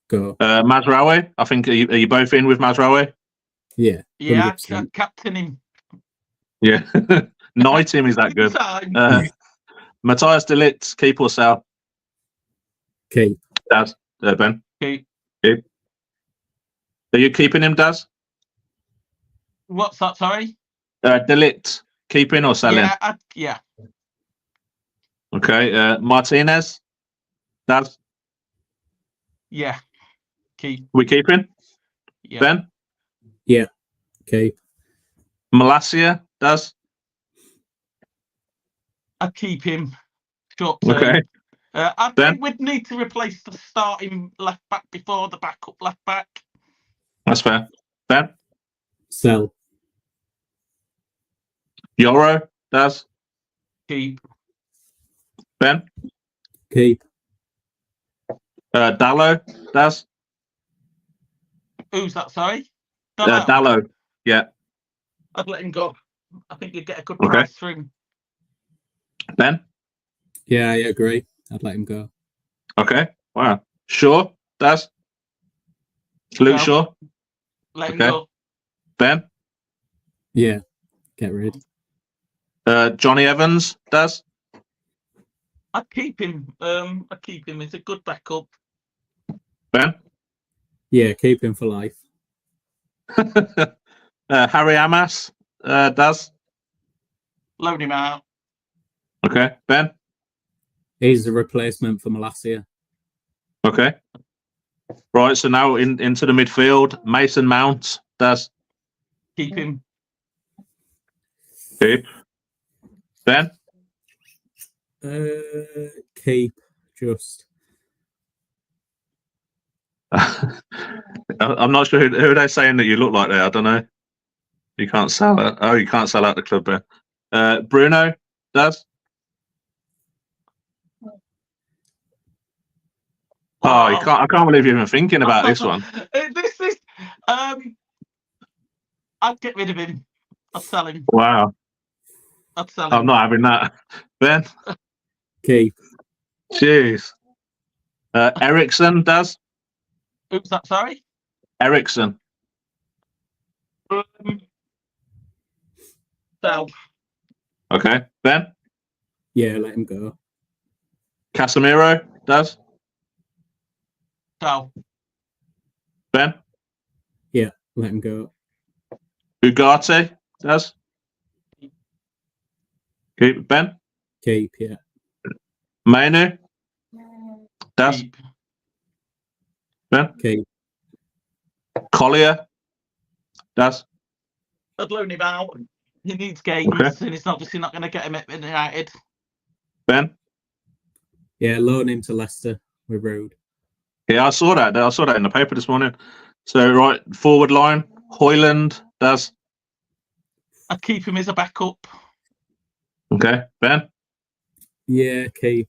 go. Mazraoui? I think, are you both in with Mazraoui? Yeah, Yeah, 100%. captain him. Yeah. Knight him, is that good? Time. Matthias de Ligt, keep or sell? Keep. Daz? Ben? Keep. Keep. Are you keeping him, Daz? What's that, sorry? De Ligt, keeping or selling? Yeah. Okay. Martinez? Daz? Yeah. Keep. We keeping? Yeah. Ben? Yeah, keep. Malacia, Daz? I'd keep him short term. Okay. I Ben? think we'd need to replace the starting left back before the backup left back. That's fair. Ben? Sell. Yoro, Daz? Keep. Ben? Keep. Dallo, Daz? Who's that, sorry? Dallo, yeah. I'd let him go. I think you'd get a good Okay. price for him. Ben? Yeah, I agree. I'd let him go. Okay. Wow. Shaw, Daz? Luke No. Shaw? Let him Okay. go. Ben? Yeah, get rid. Johnny Evans, Daz? I'd keep him. I'd keep him. It's a good backup. Ben? Yeah, keep him for life. Harry Amas, Daz? Loan him out. Okay. Ben? He's a replacement for Malacia. Okay. Right, so now into the midfield. Mason Mount, Daz? Keep him. Keep. Ben? Keep, just. I'm not sure who they're saying that you look like there. I don't know. You can't sell it. Oh, you can't sell out the club there. Bruno, Daz? Oh, you can't. I can't believe you're even thinking about this one. This is. I'd get rid of him. I'd sell him. Wow. I'd sell him. I'm not having that. Ben? Keep. Jeez. Ericsson, Daz? Who's that, sorry? Ericsson. Sell. Okay. Ben? Yeah, let him go. Casemiro, Daz? Sell. Ben? Yeah, let him go. Ugarte, Daz? Keep. Ben? Keep, yeah. Mainu? Daz? Keep. Ben? Keep. Collier? Daz? I'd loan him out. He needs games, Okay. and it's obviously not going to get him at United. Ben? Yeah, loan him to Leicester with Road. Yeah, I saw that. I saw that in the paper this morning. So, right, forward line. Hoyland, Daz? I'd keep him as a backup. Okay. Ben? Yeah, keep.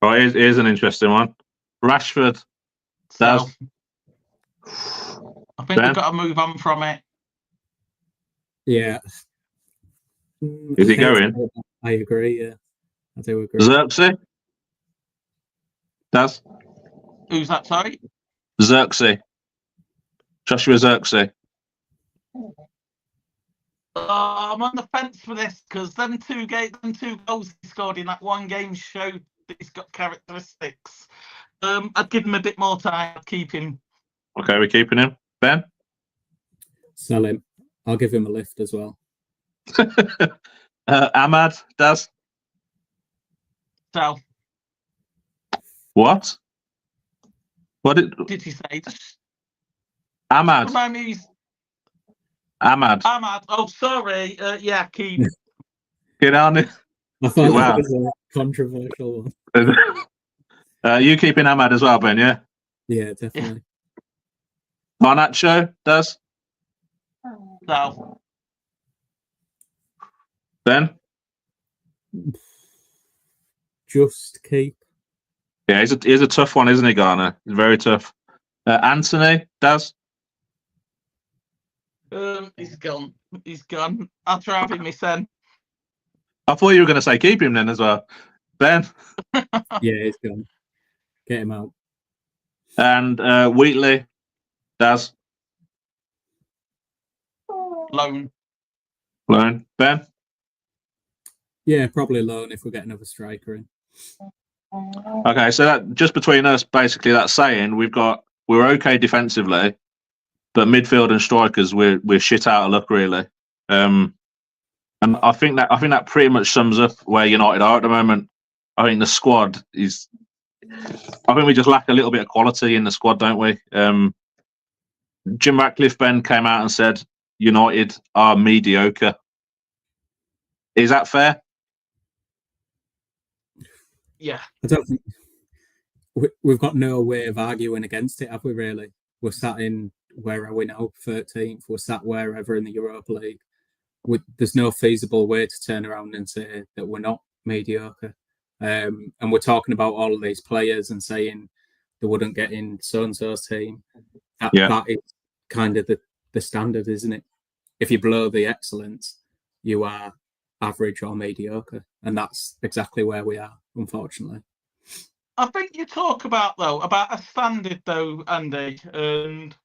Right, here's an interesting one. Rashford, Daz? Sell. I think Ben? we've got to move on from it. Yeah. Is he going? I agree, yeah. I do agree. Xerxes? Daz? Who's that, sorry? Xerxes. Joshua Xerxes. I'm on the fence for this because them two goals he scored in that one game showed that he's got characteristics. I'd give him a bit more time. I'd keep him. Okay, we're keeping him. Ben? Sell him. I'll give him a lift as well. Ahmad, Daz? Sell. What? What Did he say? Ahmad? Remind me. Ahmad. Ahmad. Oh, sorry. Yeah, keep. Get on it. I thought Wow. that was a controversial one. You keeping Ahmad as well, Ben, yeah? Yeah, definitely. Garnacho, Daz? Sell. Ben? Just keep. Yeah, he's a tough one, isn't he, Garner? He's very tough. Anthony, Daz? He's gone. He's gone. After having me son. I thought you were going to say keep him then as well. Ben? Yeah, he's gone. Get him out. And Wheatley, Daz? Loan. Loan. Ben? Yeah, probably loan if we get another striker in. Okay, so that just between us, basically, that's saying we're okay defensively, but midfield and strikers we're shit out of luck really. And I think that pretty much sums up where United are at the moment. I think the squad is. I think we just lack a little bit of quality in the squad, don't we? Jim Ratcliffe, Ben, came out and said United are mediocre. Is that fair? Yeah. I don't think we've got no way of arguing against it, have we? Really, we're sat in where are we now? 13th. We're sat wherever in the Europa League. There's no feasible way to turn around and say that we're not mediocre. And we're talking about all of these players and saying they wouldn't get in so and so's team. That is kind of the standard, isn't it? If you're below the excellence, you are average or mediocre, and that's exactly where we are, unfortunately. I think you talk about a standard though, Andy, and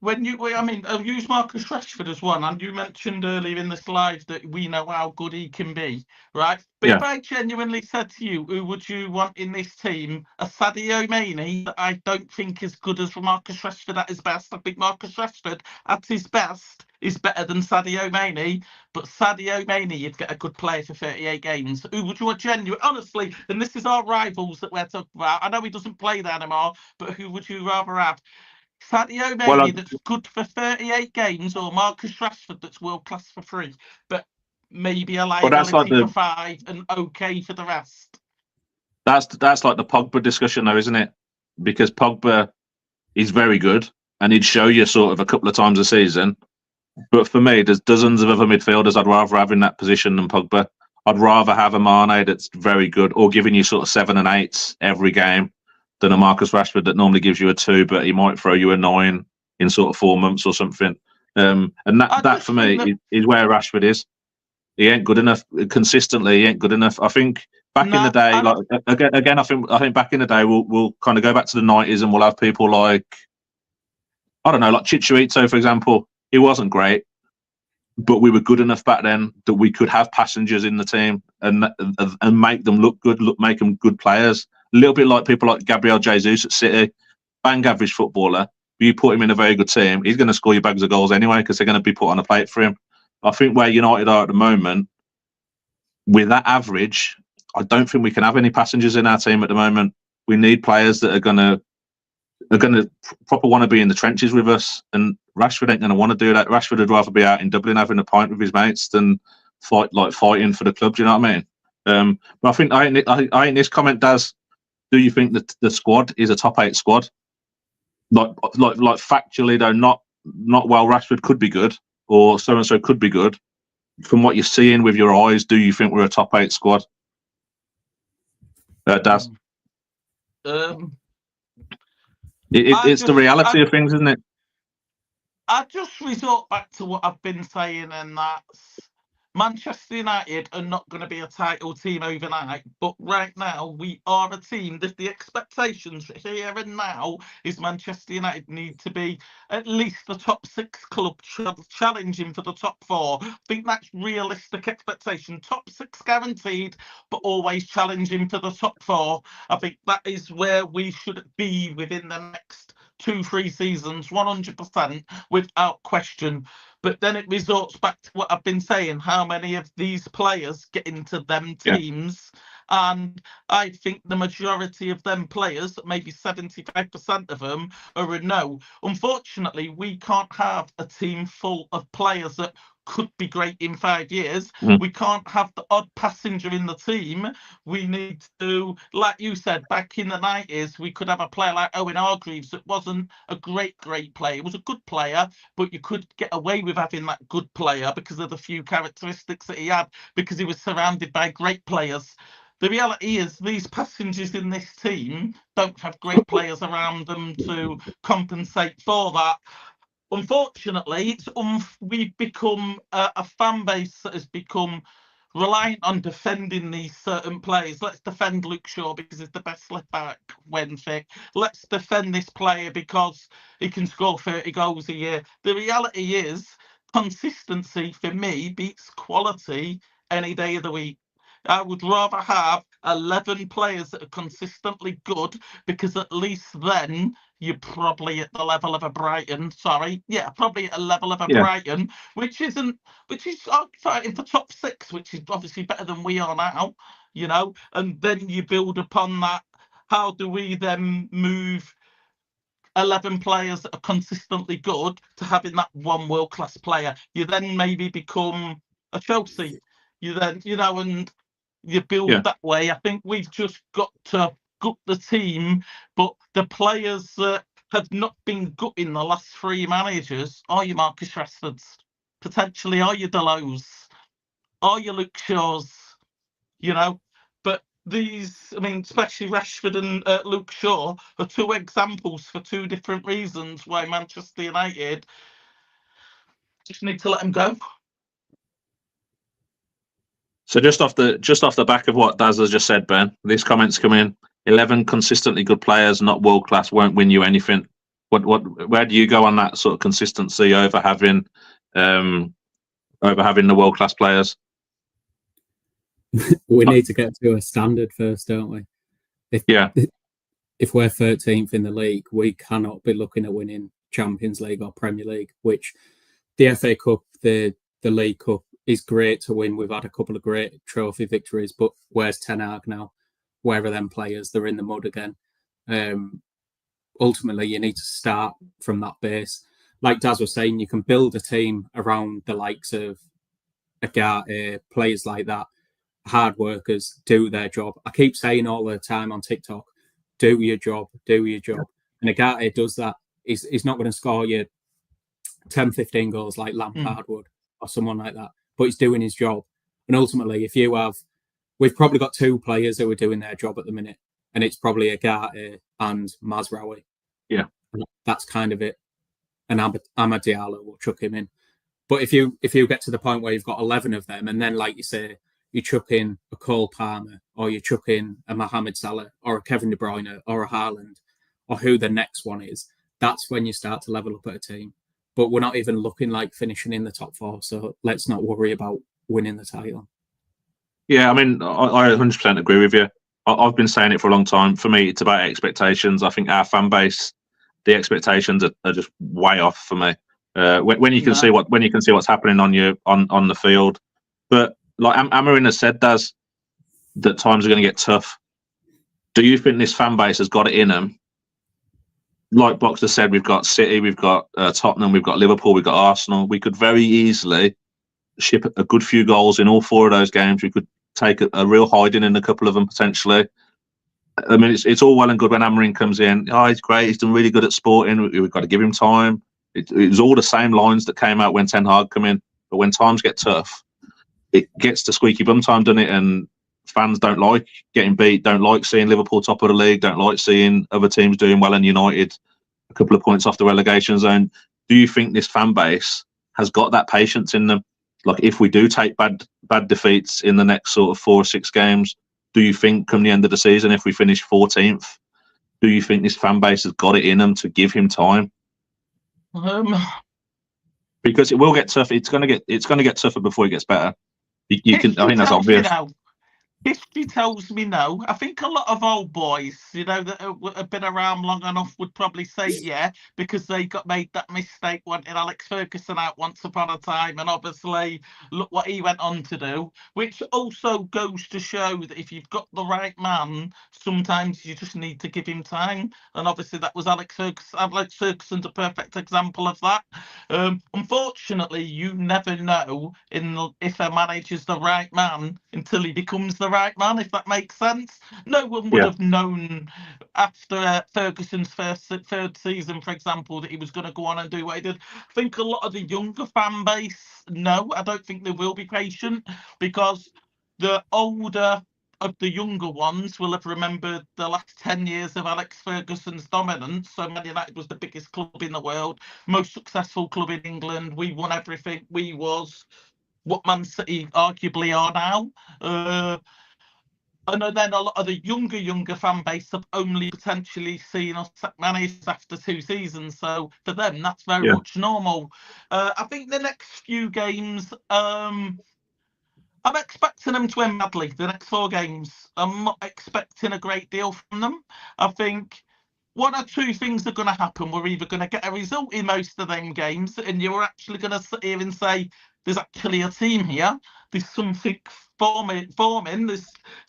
I'll use Marcus Rashford as one, and you mentioned earlier in this live that we know how good he can be, right? But if I genuinely said to you, who would you want in this team? A Sadio Mane that I don't think is good as Marcus Rashford at his best. I think Marcus Rashford at his best is better than Sadio Mane, but Sadio Mane, you'd get a good player for 38 games. Who would you want genuine? Honestly, and this is our rivals that we're talking about. I know he doesn't play there anymore, but who would you rather have? Sadio Mane that's good for 38 games, or Marcus Rashford that's world class for 3, but maybe a liability for 5 and okay for the rest. That's like the Pogba discussion, though, isn't it? Because Pogba is very good, and he'd show you sort of a couple of times a season. But for me, there's dozens of other midfielders I'd rather have in that position than Pogba. I'd rather have a Mane that's very good, or giving you sort of 7 and 8s every game, than a Marcus Rashford that normally gives you a 2, but he might throw you a 9 in sort of 4 months or something. And that for me is where Rashford is. He ain't good enough consistently. He ain't good enough. I think back in the day, again, I think back in the day we'll kind of go back to the 90s and we'll have people like, I don't know, like Chicharito, for example. He wasn't great, but we were good enough back then that we could have passengers in the team and make them look good, make them good players. A little bit like people like Gabriel Jesus at City, bang average footballer. But you put him in a very good team, he's going to score you bags of goals anyway because they're going to be put on a plate for him. I think where United are at the moment, with that average, I don't think we can have any passengers in our team at the moment. We need players that are going to proper want to be in the trenches with us. And Rashford ain't going to want to do that. Rashford would rather be out in Dublin having a pint with his mates than fighting for the club. Do you know what I mean? But I think this comment does. Do you think that the squad is a top 8 squad? Like factually though, not while Rashford could be good or so and so could be good. From what you're seeing with your eyes, do you think we're a top 8 squad? Daz? It's the reality of things, isn't it? I just resort back to what I've been saying, and that's Manchester United are not going to be a title team overnight, but right now we are a team that the expectations here and now is Manchester United need to be at least the top 6 club challenging for the top 4. I think that's realistic expectation. Top 6 guaranteed, but always challenging for the top 4. I think that is where we should be within the next 2-3 seasons, 100% without question. But then it resorts back to what I've been saying, how many of these players get into them teams. And I think the majority of them players, maybe 75% of them, are a no. Unfortunately, we can't have a team full of players that could be great in 5 years. We can't have the odd passenger in the team. We need to, like you said, back in the 90s, we could have a player like Owen Hargreaves that wasn't a great player. He was a good player, but you could get away with having that good player because of the few characteristics that he had, because he was surrounded by great players. The reality is these passengers in this team don't have great players around them to compensate for that. Unfortunately, we've become a fan base that has become reliant on defending these certain players. Let's defend Luke Shaw because he's the best left back when fit. Let's defend this player because he can score 30 goals a year. The reality is consistency for me beats quality any day of the week. I would rather have 11 players that are consistently good, because at least then you're probably at the level of a Brighton. Probably at a level of a Brighton, which is fighting for top 6, which is obviously better than we are now, you know. And then you build upon that. How do we then move 11 players that are consistently good to having that one world-class player? You then maybe become a Chelsea. You then, you know, and you build that way. I think we've just got to gut the team, but the players that have not been good in the last 3 managers are your Marcus Rashfords, potentially are your Delos, are your Luke Shaws, you know. But these, I mean, especially Rashford and Luke Shaw are 2 examples for 2 different reasons why Manchester United just need to let them go. So just off the back of what Daz has just said, Ben, these comments come in: 11 consistently good players, not world class, won't win you anything. Where do you go on that sort of consistency over having the world class players? We need to get to a standard first, don't we? If we're 13th in the league, we cannot be looking at winning Champions League or Premier League, which the FA Cup, the League Cup, is great to win. We've had a couple of great trophy victories, but where's Ten Hag now? Where are them players? They're in the mud again. Ultimately, you need to start from that base. Like Daz was saying, you can build a team around the likes of Agate, players like that, hard workers, do their job. I keep saying all the time on TikTok, do your job. And Agate does that. He's not going to score you 10, 15 goals like Lampard would or someone like that, but he's doing his job. And ultimately, we've probably got 2 players who are doing their job at the minute, and it's probably Agate and Mazraoui. Yeah. And that's kind of it. And Amad Diallo will chuck him in. But if you get to the point where you've got 11 of them, and then, like you say, you chuck in a Cole Palmer, or you chuck in a Mohamed Salah, or a Kevin De Bruyne, or a Haaland, or who the next one is, that's when you start to level up at a team. But we're not even looking like finishing in the top 4, so let's not worry about winning the title. Yeah, I mean, I 100% agree with you. I've been saying it for a long time. For me, it's about expectations. I think our fan base, the expectations are just way off for me. When you can see what's happening on the field, but like Amarin has said, that times are going to get tough. Do you think this fan base has got it in them? Like Boxer said, we've got City, we've got Tottenham, we've got Liverpool, we've got Arsenal. We could very easily ship a good few goals in all 4 of those games. We could take a real hiding in a couple of them potentially. I mean, it's all well and good when Amarin comes in. Oh, he's great. He's done really good at Sporting. We've got to give him time. It was all the same lines that came out when Ten Hag come in. But when times get tough, it gets to squeaky bum time, doesn't it? And fans don't like getting beat, don't like seeing Liverpool top of the league, don't like seeing other teams doing well, and United a couple of points off the relegation zone. Do you think this fan base has got that patience in them? Like, if we do take bad defeats in the next sort of 4 or 6 games, do you think come the end of the season, if we finish 14th, do you think this fan base has got it in them to give him time? Because it will get tough. It's going to get tougher before it gets better. I think that's obvious. History tells me no. I think a lot of old boys, that have been around long enough would probably say yeah, because they made that mistake wanting Alex Ferguson out once upon a time, and obviously look what he went on to do. Which also goes to show that if you've got the right man, sometimes you just need to give him time. And obviously that was Alex Ferguson. Alex Ferguson's a perfect example of that. Unfortunately, you never know if a manager's the right man until he becomes the right man, if that makes sense. No one would have known after Ferguson's third season, for example, that he was going to go on and do what he did. I think a lot of the younger fan base, no, I don't think they will be patient, because the older of the younger ones will have remembered the last 10 years of Alex Ferguson's dominance. So Man United was the biggest club in the world, most successful club in England. We won everything. We was what Man City arguably are now. And then a lot of the younger fan base have only potentially seen us managed after 2 seasons. So for them, that's very much normal. I think the next few games, I'm expecting them to win badly, the next 4 games. I'm not expecting a great deal from them. I think 1 or 2 things are going to happen. We're either going to get a result in most of them games, and you're actually going to sit here and say, there's actually a team here. There's something forming.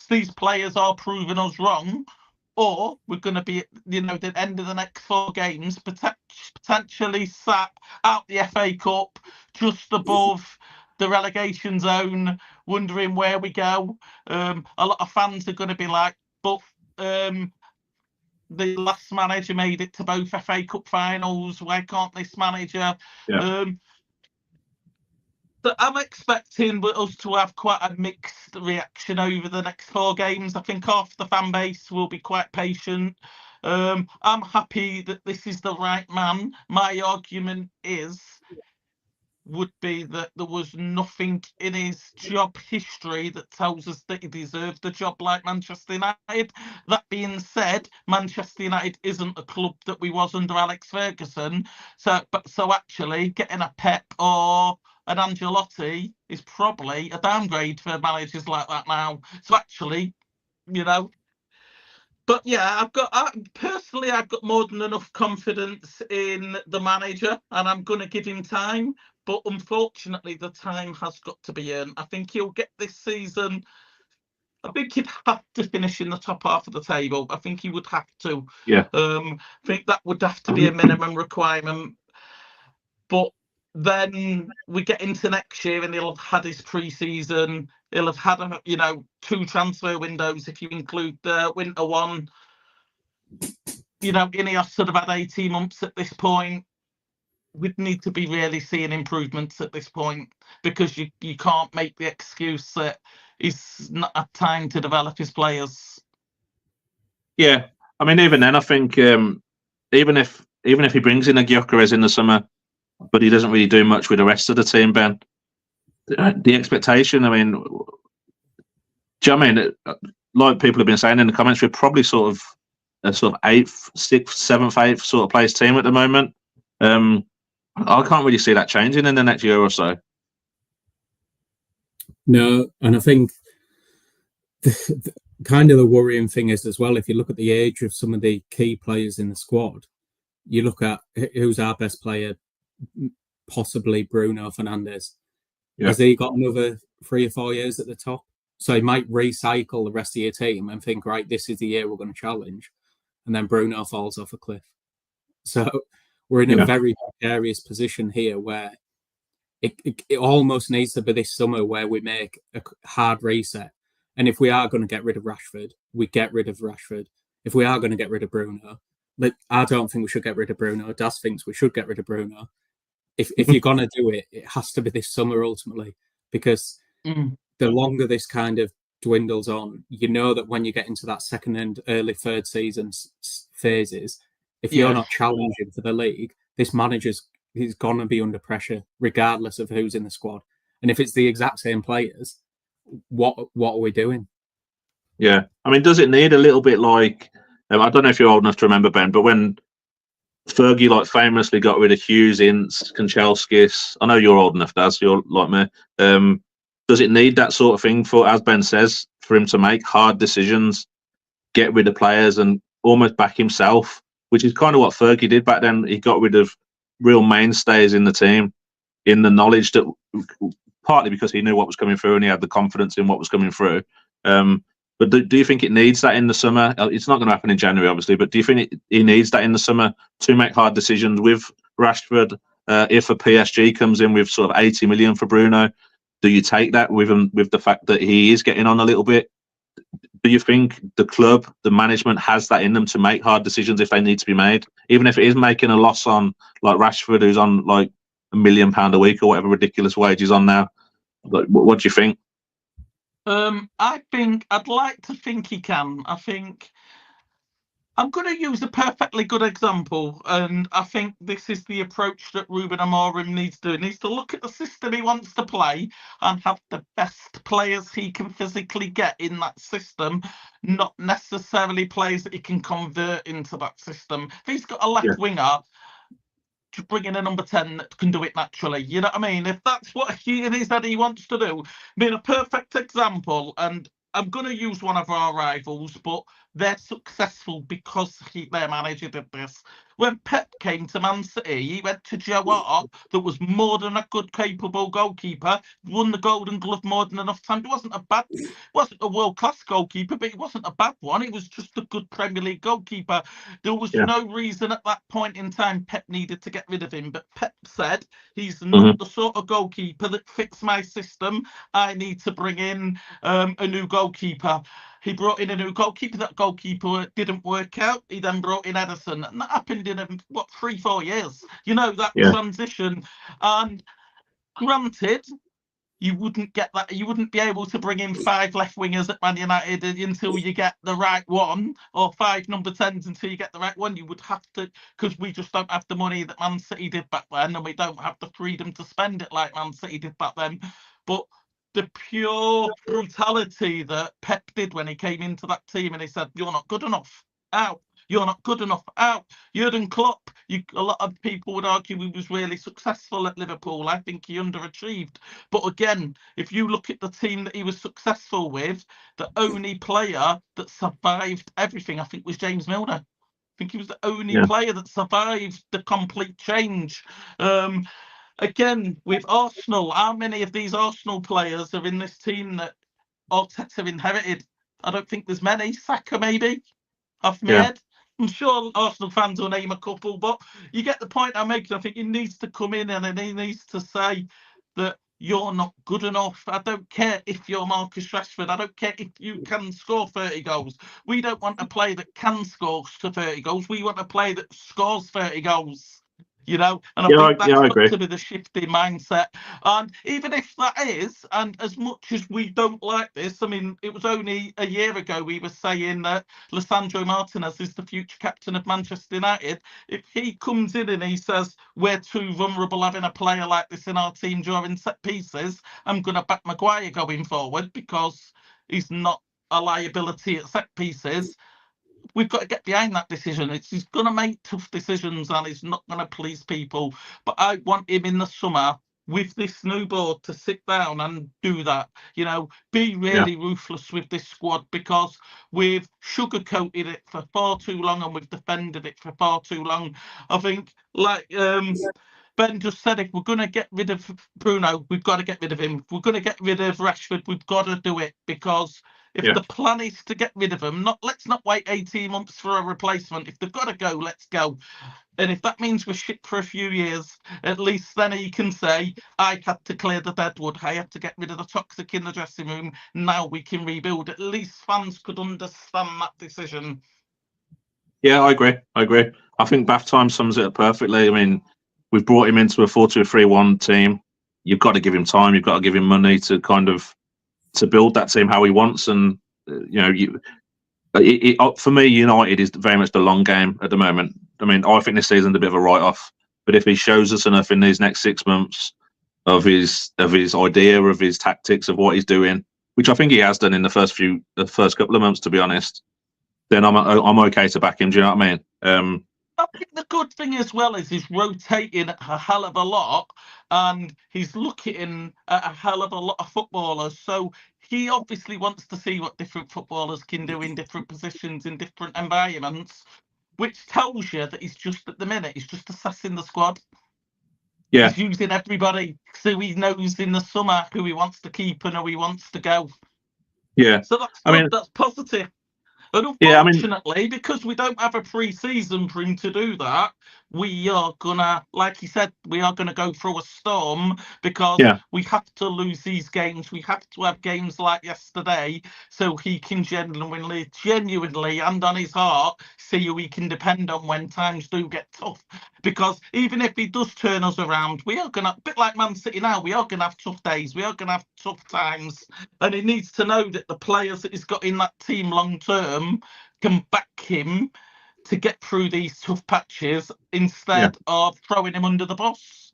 These players are proving us wrong. Or we're going to be at the end of the next 4 games, potentially sat out the FA Cup, just above the relegation zone, wondering where we go. A lot of fans are going to be like, but the last manager made it to both FA Cup finals. Why can't this manager? So I'm expecting us to have quite a mixed reaction over the next 4 games. I think half the fan base will be quite patient. I'm happy that this is the right man. My argument would be that there was nothing in his job history that tells us that he deserved the job like Manchester United. That being said, Manchester United isn't a club that we was under Alex Ferguson. So actually getting a Pep or an Ancelotti is probably a downgrade for managers like that now. So actually, But yeah, I've got more than enough confidence in the manager, and I'm going to give him time. But unfortunately, the time has got to be earned. I think he'll get this season. I think he'd have to finish in the top half of the table. I think he would have to. I think that would have to be a minimum requirement. But then we get into next year, and he'll have had his pre-season. He'll have had 2 transfer windows if you include the winter one. Ineos sort of had 18 months at this point. We'd need to be really seeing improvements at this point, because you can't make the excuse that he's not had time to develop his players. Yeah, I mean, even then, I think even if he brings in a Gyökeres in the summer, but he doesn't really do much with the rest of the team, Ben, the expectation, I mean, do you know what I mean? Like people have been saying in the comments, we're probably sort of a 8th, 6th, 7th, 8th sort of place team at the moment. I can't really see that changing in the next year or so. No, and I think kind of the worrying thing is as well, if you look at the age of some of the key players in the squad, you look at who's our best player, possibly Bruno Fernandes. Has he got another 3 or 4 years at the top? So he might recycle the rest of your team and think, right, this is the year we're going to challenge. And then Bruno falls off a cliff. So we're in a very precarious position here where it almost needs to be this summer where we make a hard reset. And if we are going to get rid of Rashford, we get rid of Rashford. If we are going to get rid of Bruno, I don't think we should get rid of Bruno. Das thinks we should get rid of Bruno. If you're going to do it, it has to be this summer ultimately, because the longer this kind of dwindles on, that when you get into that second and early third season phases, if you're not challenging for the league, this manager's going to be under pressure regardless of who's in the squad. And if it's the exact same players, what are we doing? Yeah, I mean, does it need a little bit like I don't know if you're old enough to remember, Ben, but when Fergie famously got rid of Hughes, Ince, Kanchelskis, I know you're old enough, Daz, you're like me. Does it need that sort of thing as Ben says, for him to make hard decisions, get rid of players, and almost back himself, which is kind of what Fergie did back then. He got rid of real mainstays in the team, in the knowledge that, partly because he knew what was coming through and he had the confidence in what was coming through. But do you think it needs that in the summer? It's not going to happen in January, obviously, but do you think he needs that in the summer to make hard decisions with Rashford? If a PSG comes in with sort of 80 million for Bruno, do you take that with him, with the fact that he is getting on a little bit? Do you think the club, the management, has that in them to make hard decisions if they need to be made, even if it is making a loss on like Rashford, who's on like £1 million a week or whatever ridiculous wage he's on now? Like, what do you think? I'd like to think he can. I think I'm going to use a perfectly good example, and I think this is the approach that Ruben Amorim needs to do. He needs to look at the system he wants to play and have the best players he can physically get in that system, not necessarily players that he can convert into that system. If he's got a left winger, to bring in a number 10 that can do it naturally. You know what I mean? If that's what it is that he wants to do, I mean, a perfect example, and I'm going to use one of our rivals, but they're successful because their manager did this. When Pep came to Man City, he went to Joe Hart, that was more than a good, capable goalkeeper, won the Golden Glove more than enough time. He wasn't a world-class goalkeeper, but he wasn't a bad one. He was just a good Premier League goalkeeper. There was no reason at that point in time Pep needed to get rid of him, but Pep said, he's not the sort of goalkeeper that fits my system. I need to bring in a new goalkeeper. He brought in a new goalkeeper. That goalkeeper didn't work out. He then brought in Ederson, and that happened in 3-4 years. You know, that transition. And granted, you wouldn't get that. You wouldn't be able to bring in 5 left wingers at Man United until you get the right one, or 5 number 10s until you get the right one. You would have to, because we just don't have the money that Man City did back then, and we don't have the freedom to spend it like Man City did back then. But the pure brutality that Pep did when he came into that team and he said, "You're not good enough. Out. You're not good enough. Out." Jurgen Klopp, a lot of people would argue he was really successful at Liverpool. I think he underachieved. But again, if you look at the team that he was successful with, the only player that survived everything, I think, was James Milner. I think he was the only player that survived the complete change. Again, with Arsenal, how many of these Arsenal players are in this team that Arteta inherited? I don't think there's many. Saka, maybe, off my head. I'm sure Arsenal fans will name a couple, but you get the point I'm making. I think he needs to come in and he needs to say that you're not good enough. I don't care if you're Marcus Rashford. I don't care if you can score 30 goals. We don't want a player that can score to 30 goals. We want a player that scores 30 goals. You know, and I think that's got to be the shift in mindset. And even if that is, and as much as we don't like this, I mean, it was only a year ago we were saying that Lisandro Martinez is the future captain of Manchester United. If he comes in and he says, we're too vulnerable having a player like this in our team during set pieces, I'm going to back Maguire going forward because he's not a liability at set pieces. We've got to get behind that decision. He's going to make tough decisions and he's not going to please people. But I want him in the summer with this new board to sit down and do that. You know, be really ruthless with this squad because we've sugarcoated it for far too long and we've defended it for far too long. I think, like Ben just said, if we're going to get rid of Bruno, we've got to get rid of him. If we're going to get rid of Rashford, we've got to do it because if the plan is to get rid of them, let's not wait 18 months for a replacement. If they've got to go, let's go. And if that means we're shit for a few years, at least then he can say, I had to clear the deadwood. I had to get rid of the toxic in the dressing room. Now we can rebuild. At least fans could understand that decision. Yeah, I agree. I think bath time sums it up perfectly. I mean, we've brought him into a 4-2-3-1 team. You've got to give him time. You've got to give him money to kind of to build that team how he wants. And for me, United is very much the long game at the moment. I mean, I think this season's a bit of a write-off. But if he shows us enough in these next 6 months of his idea, of his tactics, of what he's doing, which I think he has done in the first couple of months, to be honest, then I'm okay to back him. Do you know what I mean? I think the good thing as well is he's rotating a hell of a lot, and he's looking at a hell of a lot of footballers. So he obviously wants to see what different footballers can do in different positions, in different environments, which tells you that he's just at the minute, he's just assessing the squad. Yeah. He's using everybody, so he knows in the summer who he wants to keep and who he wants to go. Yeah. So that's good, I mean, that's positive. And yeah, unfortunately, because we don't have a pre-season for him to do that, we are gonna, like he said, we are gonna go through a storm because we have to lose these games. We have to have games like yesterday, so he can genuinely, and on his heart, see who he can depend on when times do get tough. Because even if he does turn us around, we are gonna, a bit like Man City now, we are gonna have tough days. We are gonna have tough times, and he needs to know that the players that he's got in that team long term can back him to get through these tough patches instead of throwing him under the bus.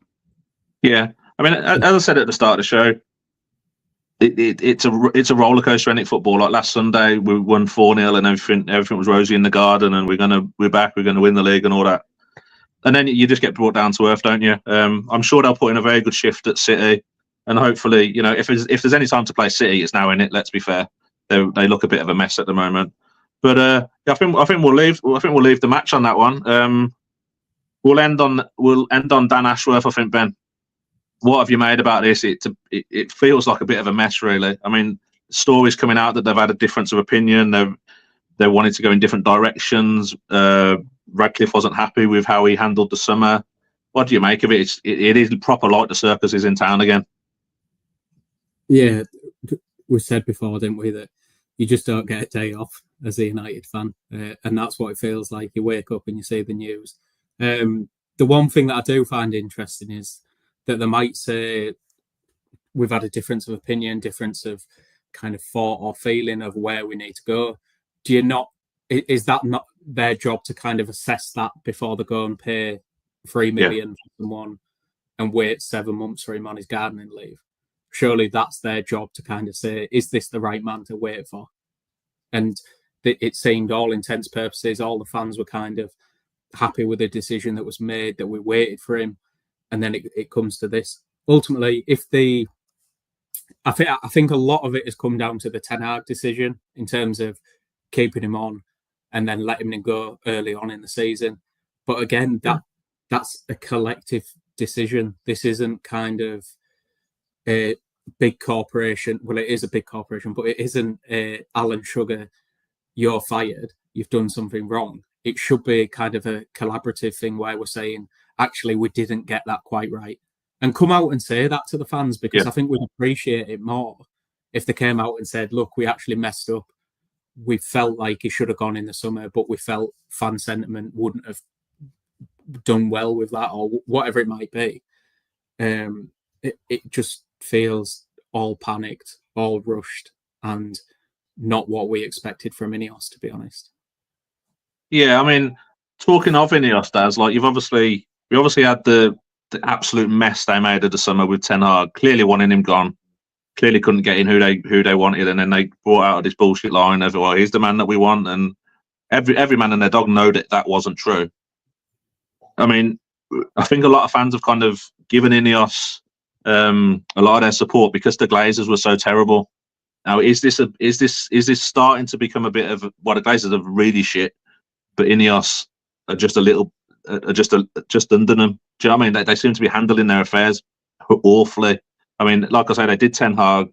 Yeah, I mean, as I said at the start of the show, it's a roller coaster in it football. Like last Sunday, we won 4-0 and everything was rosy in the garden, and we're back, we're gonna win the league and all that. And then you just get brought down to earth, don't you? I'm sure they'll put in a very good shift at City, and hopefully, you know, if there's any time to play City, it's now in it. Let's be fair, they look a bit of a mess at the moment. But I think we'll leave the match on that one. We'll end on Dan Ashworth. I think, Ben, what have you made about this? It feels like a bit of a mess, really. I mean, stories coming out that they've had a difference of opinion. They wanted to go in different directions. Radcliffe wasn't happy with how he handled the summer. What do you make of it? It is proper like the circus is in town again. Yeah, we said before, didn't we, that you just don't get a day off as a United fan, and that's what it feels like. You wake up and you see the news. The one thing that I do find interesting is that they might say we've had a difference of opinion, difference of kind of thought or feeling of where we need to go. Do you not? Is that not their job to kind of assess that before they go and pay $3 million for someone and wait 7 months for him on his gardening leave? Surely that's their job to kind of say, is this the right man to wait for? And it seemed, all intents and purposes, all the fans were kind of happy with the decision that was made, that we waited for him, and then it comes to this. Ultimately, I think a lot of it has come down to the Ten Hag decision in terms of keeping him on and then letting him go early on in the season. But again, that's a collective decision. This isn't kind of a big corporation. Well, it is a big corporation, but it isn't Alan Sugar, you're fired, you've done something wrong. It should be kind of a collaborative thing where we're saying, actually, we didn't get that quite right. And come out and say that to the fans, because I think we'd appreciate it more if they came out and said, look, we actually messed up. We felt like he should have gone in the summer, but we felt fan sentiment wouldn't have done well with that, or whatever it might be. It just feels all panicked, all rushed, and not what we expected from Ineos, to be honest. Yeah, I mean, talking of Ineos, Daz, like we obviously had the absolute mess they made of the summer with Ten Hag, clearly wanting him gone, clearly couldn't get in who they wanted, and then they brought out this bullshit line of, well, he's the man that we want, and every man and their dog know that wasn't true. I mean, I think a lot of fans have kind of given Ineos a lot of their support because the Glazers were so terrible. Now, is this starting to become a bit of, well, the Glazers are really shit, but Ineos are just a little, just under them. Do you know what I mean? They seem to be handling their affairs awfully. I mean, like I say, they did Ten Hag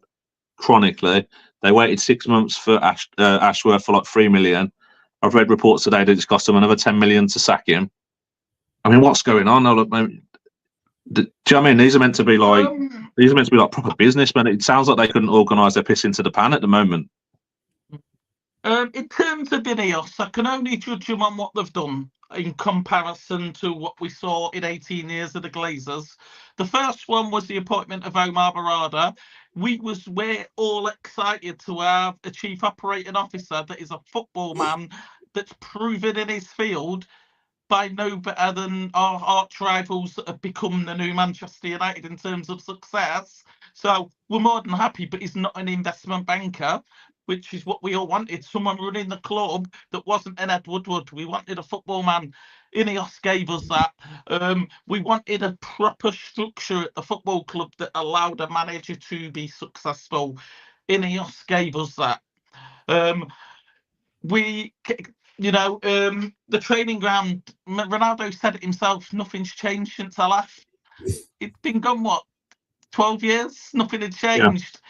chronically. They waited 6 months for Ashworth for like $3 million. I've read reports today that it's cost them another $10 million to sack him. I mean, what's going on? Do you know what I mean? These are meant to be like proper businessmen. It sounds like they couldn't organise their piss into the pan at the moment. In terms of Ineos, I can only judge them on what they've done in comparison to what we saw in 18 years of the Glazers. The first one was the appointment of Omar Barada. We're all excited to have a chief operating officer that is a football man that's proven in his field by no better than our arch rivals that have become the new Manchester United in terms of success. So we're more than happy, but he's not an investment banker. which is what we all wanted. Someone running the club that wasn't an Ed Woodward. We wanted a football man. Ineos gave us that. We wanted a proper structure at the football club that allowed a manager to be successful. Ineos gave us that. The training ground, Ronaldo said it himself, nothing's changed since I left. It's been gone, what, 12 years? Nothing had changed.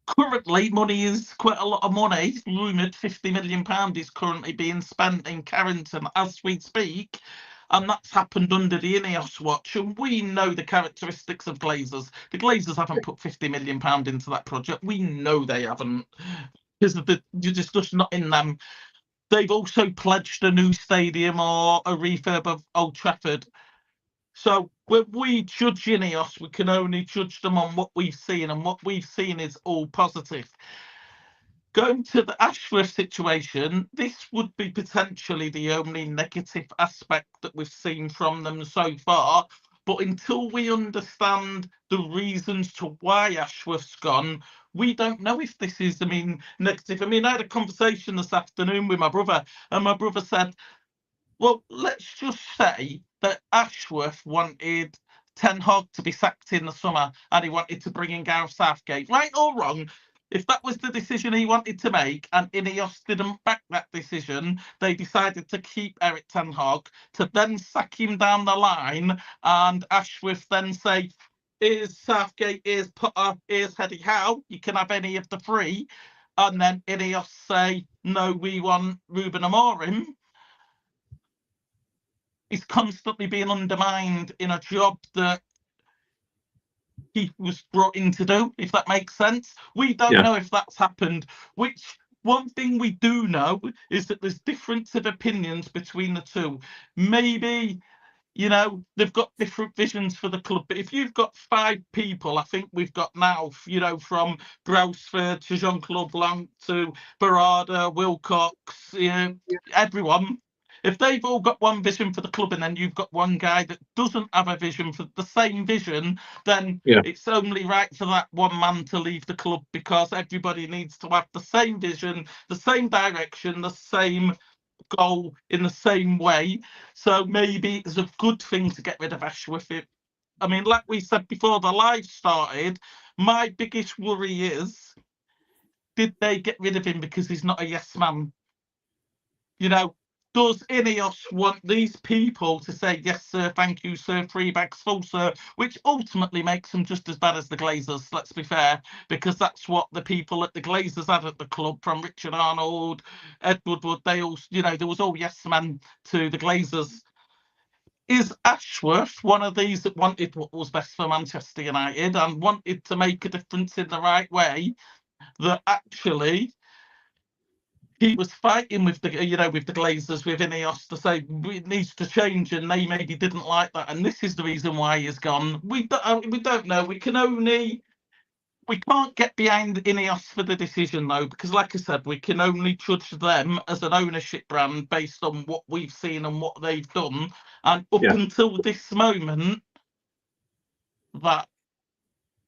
Currently, money is quite a lot of money. Rumoured £50 million is currently being spent in Carrington as we speak. And that's happened under the Ineos watch. And we know the characteristics of Glazers. The Glazers haven't put £50 million into that project. We know they haven't. Because you're just not in them. They've also pledged a new stadium or a refurb of Old Trafford. So when we judge Ineos, we can only judge them on what we've seen, and what we've seen is all positive. Going to the Ashworth situation, this would be potentially the only negative aspect that we've seen from them so far. But until we understand the reasons to why Ashworth's gone, we don't know if this is, negative. I had a conversation this afternoon with my brother, and my brother said, well, let's just say that Ashworth wanted Ten Hag to be sacked in the summer and he wanted to bring in Gareth Southgate. Right or wrong, if that was the decision he wanted to make and Ineos didn't back that decision, they decided to keep Eric Ten Hag, to then sack him down the line, and Ashworth then say, here's Southgate, here's Potter, here's Eddie Howe, you can have any of the three. And then Ineos say, no, we want Ruben Amorim. He's constantly being undermined in a job that he was brought in to do, if that makes sense. We don't know if that's happened. Which one thing we do know is that there's difference of opinions between the two. Maybe, they've got different visions for the club. But if you've got 5 people, I think we've got now, from Brailsford to Jean-Claude Blanc to Barada, Wilcox, everyone. If they've all got one vision for the club and then you've got one guy that doesn't have a vision for the same vision, then it's only right for that one man to leave the club, because everybody needs to have the same vision, the same direction, the same goal in the same way. So maybe it's a good thing to get rid of Ashworth. Like we said before the live started, my biggest worry is, did they get rid of him because he's not a yes man? Does Ineos want these people to say, yes, sir, thank you, sir, 3 bags full, sir, which ultimately makes them just as bad as the Glazers, let's be fair, because that's what the people at the Glazers had at the club, from Richard Arnold, Ed Woodward, they all, there was all yes men to the Glazers. Is Ashworth one of these that wanted what was best for Manchester United and wanted to make a difference in the right way, that actually he was fighting with the Glazers, with Ineos, to say it needs to change, and they maybe didn't like that, and this is the reason why he's gone. We don't know. We can't get behind Ineos for the decision though, because like I said, we can only judge them as an ownership brand based on what we've seen and what they've done, and up until this moment, that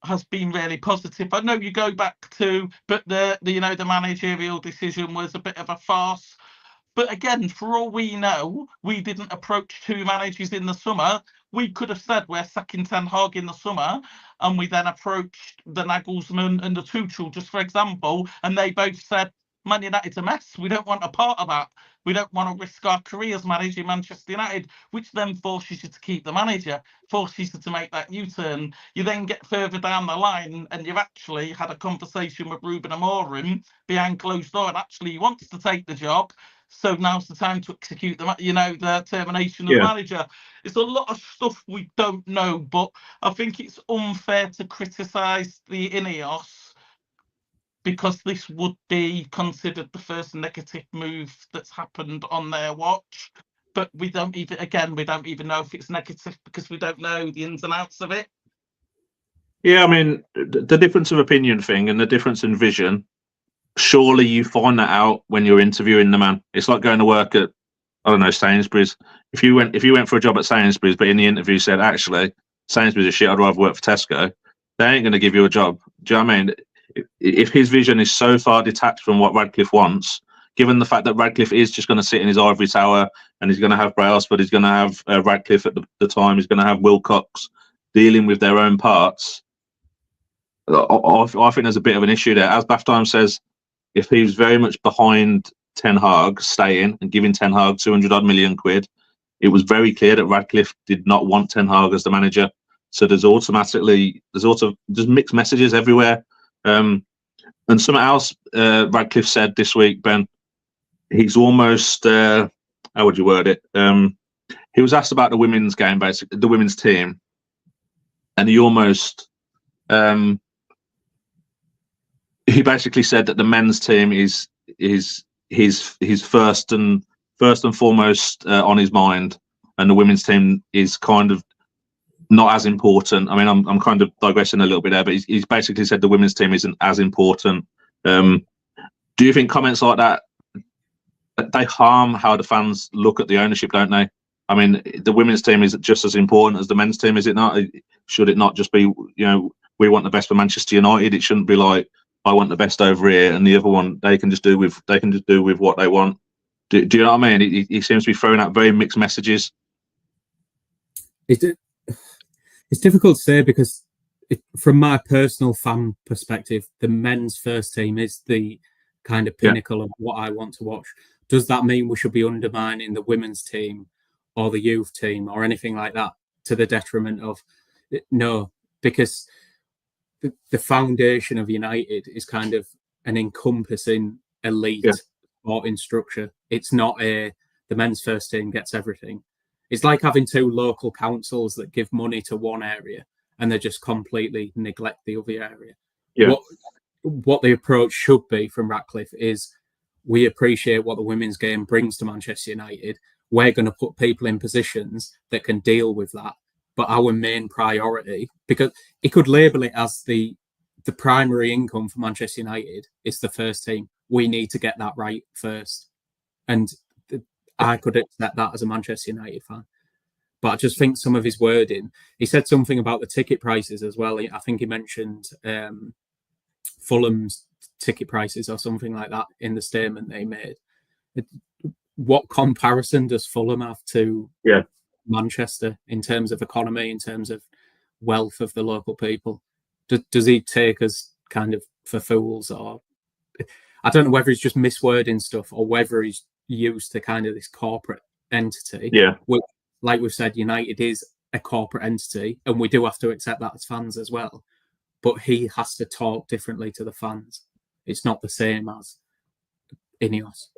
has been really positive. I know you go back to, but the managerial decision was a bit of a farce. But again, for all we know, we didn't approach 2 managers in the summer. We could have said we're sacking Ten Hag in the summer, and we then approached the Nagelsmann and the Tuchel, just for example, and they both said, Man United's a mess. We don't want a part of that. We don't want to risk our careers managing Manchester United, which then forces you to keep the manager, forces you to make that U-turn. You then get further down the line and you've actually had a conversation with Ruben Amorim behind closed door, and actually he wants to take the job. So now's the time to execute the termination of the manager. It's a lot of stuff we don't know, but I think it's unfair to criticise the Ineos, because this would be considered the first negative move that's happened on their watch. But we don't even know if it's negative, because we don't know the ins and outs of it. Yeah, the difference of opinion thing and the difference in vision, surely you find that out when you're interviewing the man. It's like going to work at, I don't know, Sainsbury's. If you went for a job at Sainsbury's, but in the interview said, actually, Sainsbury's is shit, I'd rather work for Tesco, they ain't going to give you a job. Do you know what I mean? if his vision is so far detached from what Radcliffe wants, given the fact that Radcliffe is just going to sit in his ivory tower and he's going to have Brailsford, he's going to have Radcliffe at the time, he's going to have Wilcox dealing with their own parts, I think there's a bit of an issue there. As Baftime says, if he's very much behind Ten Hag staying and giving Ten Hag 200 odd million quid, it was very clear that Radcliffe did not want Ten Hag as the manager. So there's mixed messages everywhere. And something else Radcliffe said this week, Ben, he's almost, how would you word it? He was asked about the women's game, basically, the women's team. And he almost, he basically said that the men's team is his first and foremost on his mind, and the women's team is kind of not as important. I mean, I'm kind of digressing a little bit there, but he's basically said the women's team isn't as important. Do you think comments like that they harm how the fans look at the ownership, don't they? I mean, the women's team is just as important as the men's team, is it not? Should it not just be, we want the best for Manchester United? It shouldn't be like, I want the best over here, and the other one they can just do with what they want. Do you know what I mean? He seems to be throwing out very mixed messages. It's difficult to say because, from my personal fan perspective, the men's first team is the kind of pinnacle of what I want to watch. Does that mean we should be undermining the women's team or the youth team or anything like that to the detriment of? No, because the foundation of United is kind of an encompassing elite sporting structure. It's not the men's first team gets everything. It's like having two local councils that give money to one area and they just completely neglect the other area. Yeah. What the approach should be from Ratcliffe is, we appreciate what the women's game brings to Manchester United. We're going to put people in positions that can deal with that. But our main priority, because he could label it as the primary income for Manchester United is the first team. We need to get that right first. And I could accept that as a Manchester United fan. But I just think some of his wording, he said something about the ticket prices as well. I think he mentioned Fulham's ticket prices or something like that in the statement they made. What comparison does Fulham have to Manchester in terms of economy, in terms of wealth of the local people? Does he take us kind of for fools? Or I don't know whether he's just miswording stuff or whether he's used to kind of this corporate entity. Yeah. Which, like we've said, United is a corporate entity and we do have to accept that as fans as well. But he has to talk differently to the fans. It's not the same as Ineos.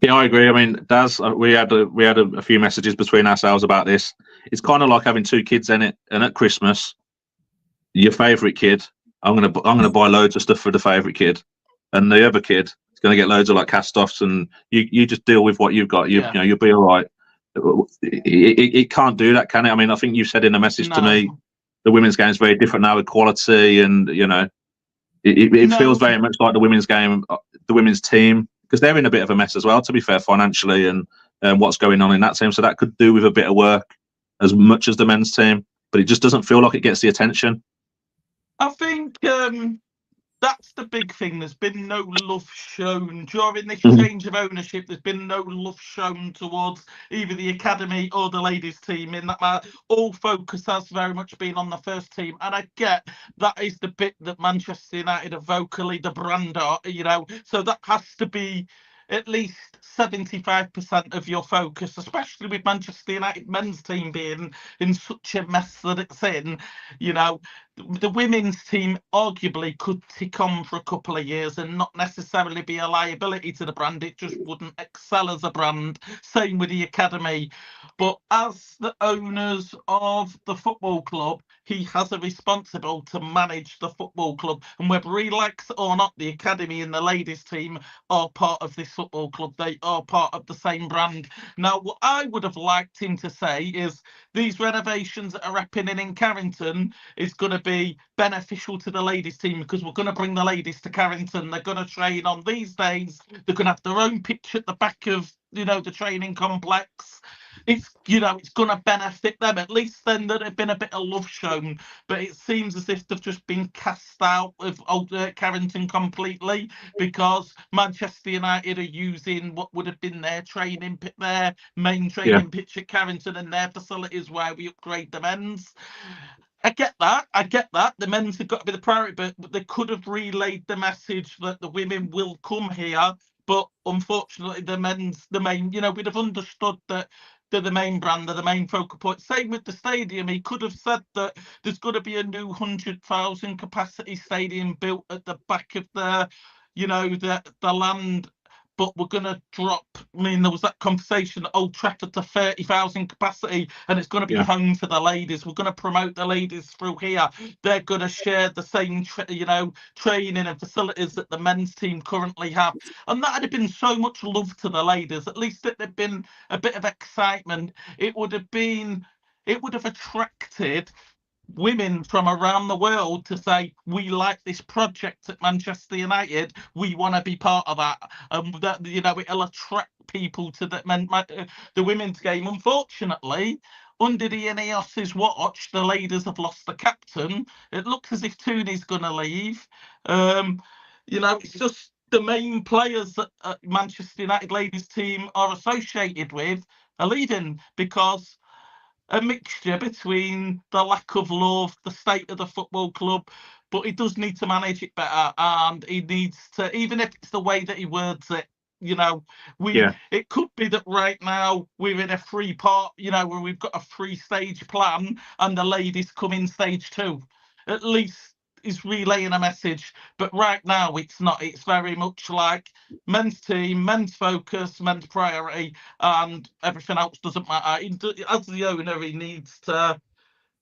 Yeah, I agree. I mean, Daz, we had a few messages between ourselves about this. It's kind of like having two kids in it, and at Christmas, your favourite kid, I'm gonna buy loads of stuff for the favourite kid, and the other kid is gonna get loads of like cast-offs, and you just deal with what you've got. You'll be all right. It can't do that, can it? I mean, I think you said in a message to me, the women's game is very different now with quality, and it feels very much like the women's game, the women's team. Because they're in a bit of a mess as well, to be fair, financially, and what's going on in that team. So that could do with a bit of work as much as the men's team, but it just doesn't feel like it gets the attention. I think that's the big thing. There's been no love shown during this change of ownership. There's been no love shown towards either the academy or the ladies' team. In that, all focus has very much been on the first team, and I get that is the bit that Manchester United are vocally the brand are, so that has to be at least 75% of your focus, especially with Manchester United men's team being in such a mess that it's in. The women's team arguably could tick on for a couple of years and not necessarily be a liability to the brand. It just wouldn't excel as a brand. Same with the academy. But as the owners of the football club, he has a responsibility to manage the football club. And whether he likes it or not, the academy and the ladies team are part of this football club. They are part of the same brand. Now, what I would have liked him to say is these renovations that are happening in Carrington is going to be beneficial to the ladies team because we're going to bring the ladies to Carrington. They're going to train on these days. They're going to have their own pitch at the back of, the training complex. it's it's going to benefit them. At least then there'd have been a bit of love shown. But it seems as if they've just been cast out of Old Carrington completely, because Manchester United are using what would have been their main training pitch at Carrington and their facilities where we upgrade the men's. I get that. The men's have got to be the priority, but they could have relayed the message that the women will come here. But unfortunately, the main, we'd have understood that they're the main brand, they're the main focal point. Same with the stadium. He could have said that there's going to be a new 100,000 capacity stadium built at the back of the land, but we're going to drop. I mean, there was that conversation at Old Trafford to 30,000 capacity, and it's going to be home for the ladies. We're going to promote the ladies through here. They're going to share the same, training and facilities that the men's team currently have. And that would have been so much love to the ladies. At least it had been a bit of excitement. It would have attracted women from around the world to say, we like this project at Manchester United, we want to be part of that. That it'll attract people to the women's game. Unfortunately, under the Ineos's watch, the ladies have lost the captain. It looks as if Tooney's going to leave. It's just the main players that Manchester United ladies team are associated with are leaving, because a mixture between the lack of love, the state of the football club, but he does need to manage it better, and he needs to, even if it's the way that he words it, it could be that right now we're in a where we've got a 3-stage plan and the ladies come in stage 2. At least is relaying a message, but right now it's not. It's very much like men's team, men's focus, men's priority, and everything else doesn't matter. As the owner, he needs to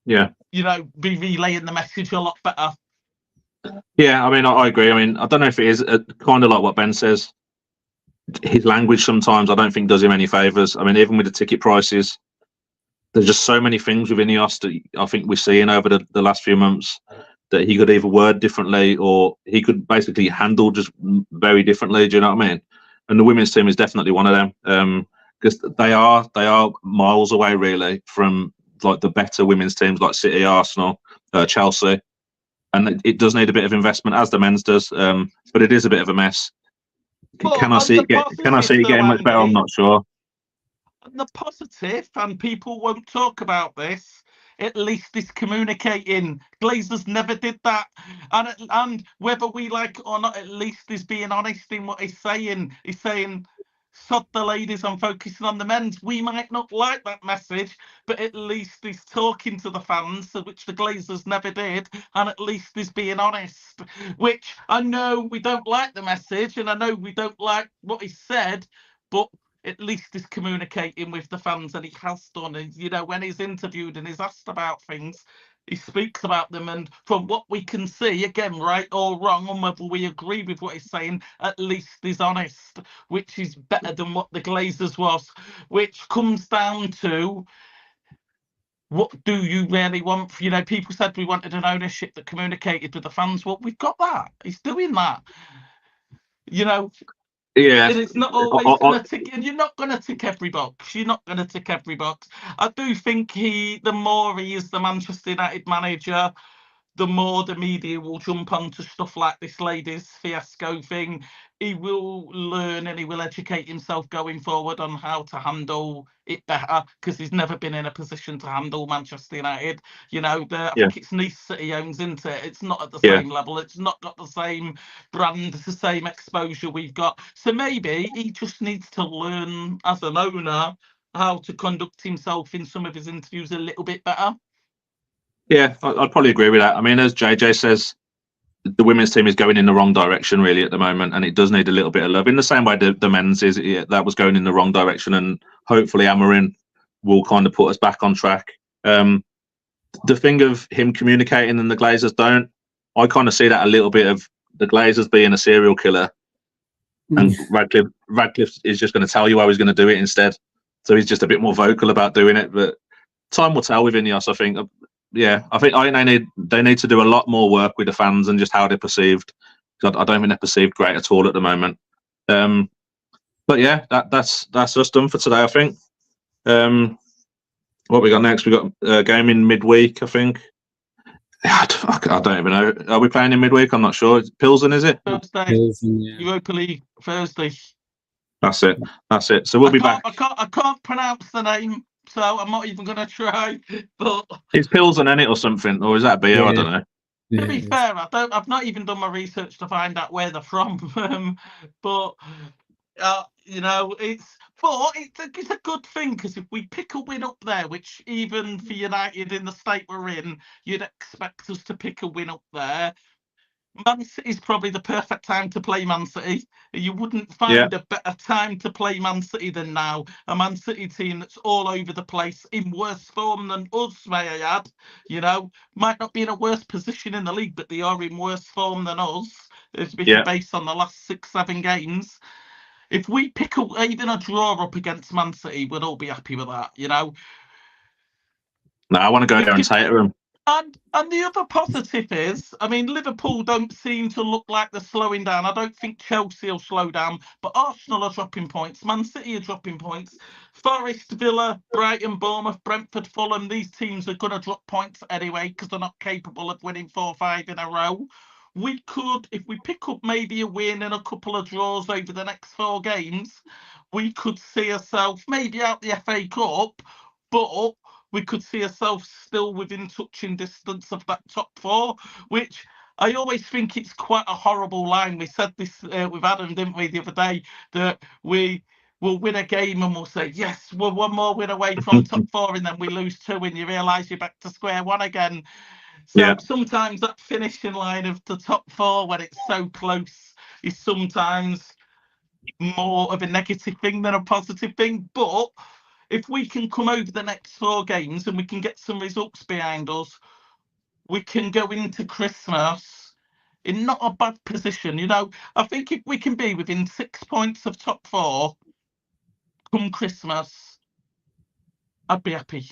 be relaying the message a lot better. Yeah, I mean, I agree. I mean, I don't know if it is kind of like what Ben says. His language sometimes I don't think does him any favours. I mean, even with the ticket prices, there's just so many things within Ineos that I think we're seeing over the last few months that he could either word differently, or he could basically handle just very differently. Do you know what I mean? And the women's team is definitely one of them, because they are miles away really from like the better women's teams like City, Arsenal, Chelsea, and it does need a bit of investment, as the men's does. But it is a bit of a mess. Can I see it getting much better? I'm not sure. The positive, and people won't talk about this, at least is communicating. Glazers never did that, and whether we like it or not, at least he's being honest in what he's saying. He's saying, sod the ladies, I'm focusing on the men's. We might not like that message, but at least he's talking to the fans, which the Glazers never did, and at least he's being honest, which I know we don't like the message, and I know we don't like what he said, but at least he's communicating with the fans, and he has done. And, when he's interviewed and he's asked about things, he speaks about them. And from what we can see, again, right or wrong, and whether we agree with what he's saying, at least he's honest, which is better than what the Glazers was, which comes down to, what do you really want? People said we wanted an ownership that communicated with the fans. Well, we've got that. He's doing that. Yeah, and it's not always going to tick, and you're not going to tick every box. I do think the more he is the Manchester United manager, the more the media will jump onto stuff like this ladies fiasco thing. He will learn and he will educate himself going forward on how to handle it better, because he's never been in a position to handle Manchester United. I think it's Nice that he owns, isn't it? It's not at the same level. It's not got the same brand, the same exposure we've got. So maybe he just needs to learn as an owner how to conduct himself in some of his interviews a little bit better. Yeah, I'd probably agree with that. I mean, as JJ says, the women's team is going in the wrong direction really at the moment, and it does need a little bit of love. In the same way the men's is, that was going in the wrong direction, and hopefully Amorim will kind of put us back on track. The thing of him communicating and the Glazers don't, I kind of see that a little bit of the Glazers being a serial killer, and Radcliffe is just going to tell you how he's going to do it instead. So he's just a bit more vocal about doing it, but time will tell with Ineos, I think. I think they need to do a lot more work with the fans and just how they're perceived. I don't think they're perceived great at all at the moment. But yeah, that's us done for today, I think. What we got next? We got a game in midweek, I think. I don't even know. Are we playing in midweek? I'm not sure. It's Pilsen, is it? Thursday. Pilsen, yeah. Europa League Thursday. That's it. So we'll be back. I can't pronounce the name, so I'm not even going to try. But it's Pilsen, in it, or something, or is that a beer? I don't know. To be fair, I've not even done my research to find out where they're from. But you know, it's a good thing, because if we pick a win up there, which even for United in the state we're in, you'd expect us to pick a win up there. Man City is probably the perfect time to play Man City. You wouldn't find a better time to play Man City than now. A Man City team that's all over the place, in worse form than us, may I add. You know, might not be in a worse position in the league, but they are in worse form than us, based on the last 6-7 games. If we pick even a draw up against Man City, we'd all be happy with that, you know. No, I want to go there and tater them. And the other positive is, I mean, Liverpool don't seem to look like they're slowing down. I don't think Chelsea will slow down, but Arsenal are dropping points. Man City are dropping points. Forest, Villa, Brighton, Bournemouth, Brentford, Fulham, these teams are going to drop points anyway, because they're not capable of winning 4 or 5 in a row. We could, if we pick up maybe a win and a couple of draws over the next 4 games, we could see ourselves maybe out the FA Cup, but we could see ourselves still within touching distance of that top 4, which I always think it's quite a horrible line. We said this with Adam, didn't we, the other day, that we will win a game and we'll say, yes, we're 1 more win away from top 4, and then we lose 2 and you realise you're back to square 1 again. So sometimes that finishing line of the top 4, when it's so close, is sometimes more of a negative thing than a positive thing. But if we can come over the next 4 games and we can get some results behind us, we can go into Christmas in not a bad position. You know, I think if we can be within 6 points of top 4 come Christmas, I'd be happy.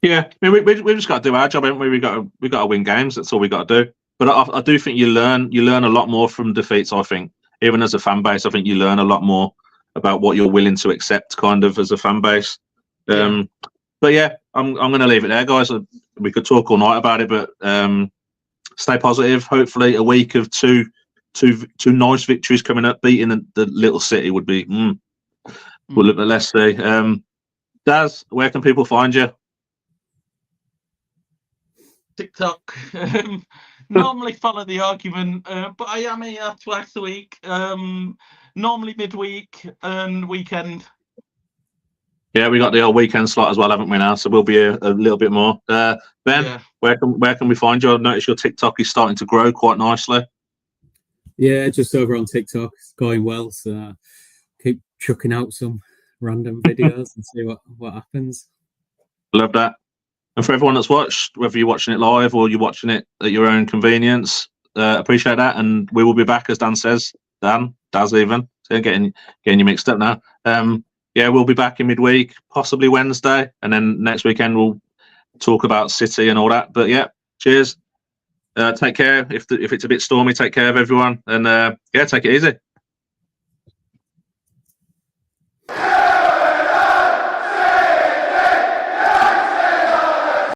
Yeah, I mean, we just got to do our job, haven't we? We got to win games. That's all we got to do. But I do think you learn a lot more from defeats. I think even as a fan base, I think you learn a lot more about what you're willing to accept, kind of, as a fan base. But yeah, I'm going to leave it there, guys. We could talk all night about it, but stay positive. Hopefully, a week of two nice victories coming up. Beating the little City would be. Well, let's see. Daz, where can people find you? TikTok. Normally follow the argument, but I am here twice a week. Normally midweek and weekend. Yeah, we got the old weekend slot as well, haven't we now? So we'll be a little bit more. Ben, where can we find you? I notice your TikTok is starting to grow quite nicely. Yeah, just over on TikTok. It's going well, so keep chucking out some random videos and see what happens. Love that. And for everyone that's watched, whether you're watching it live or you're watching it at your own convenience, appreciate that. And we will be back, as Dan says. Daz even. So getting you mixed up now. Yeah, we'll be back in midweek, possibly Wednesday. And then next weekend we'll talk about City and all that. But yeah, cheers. Take care. If it's a bit stormy, take care of everyone. And yeah, take it easy.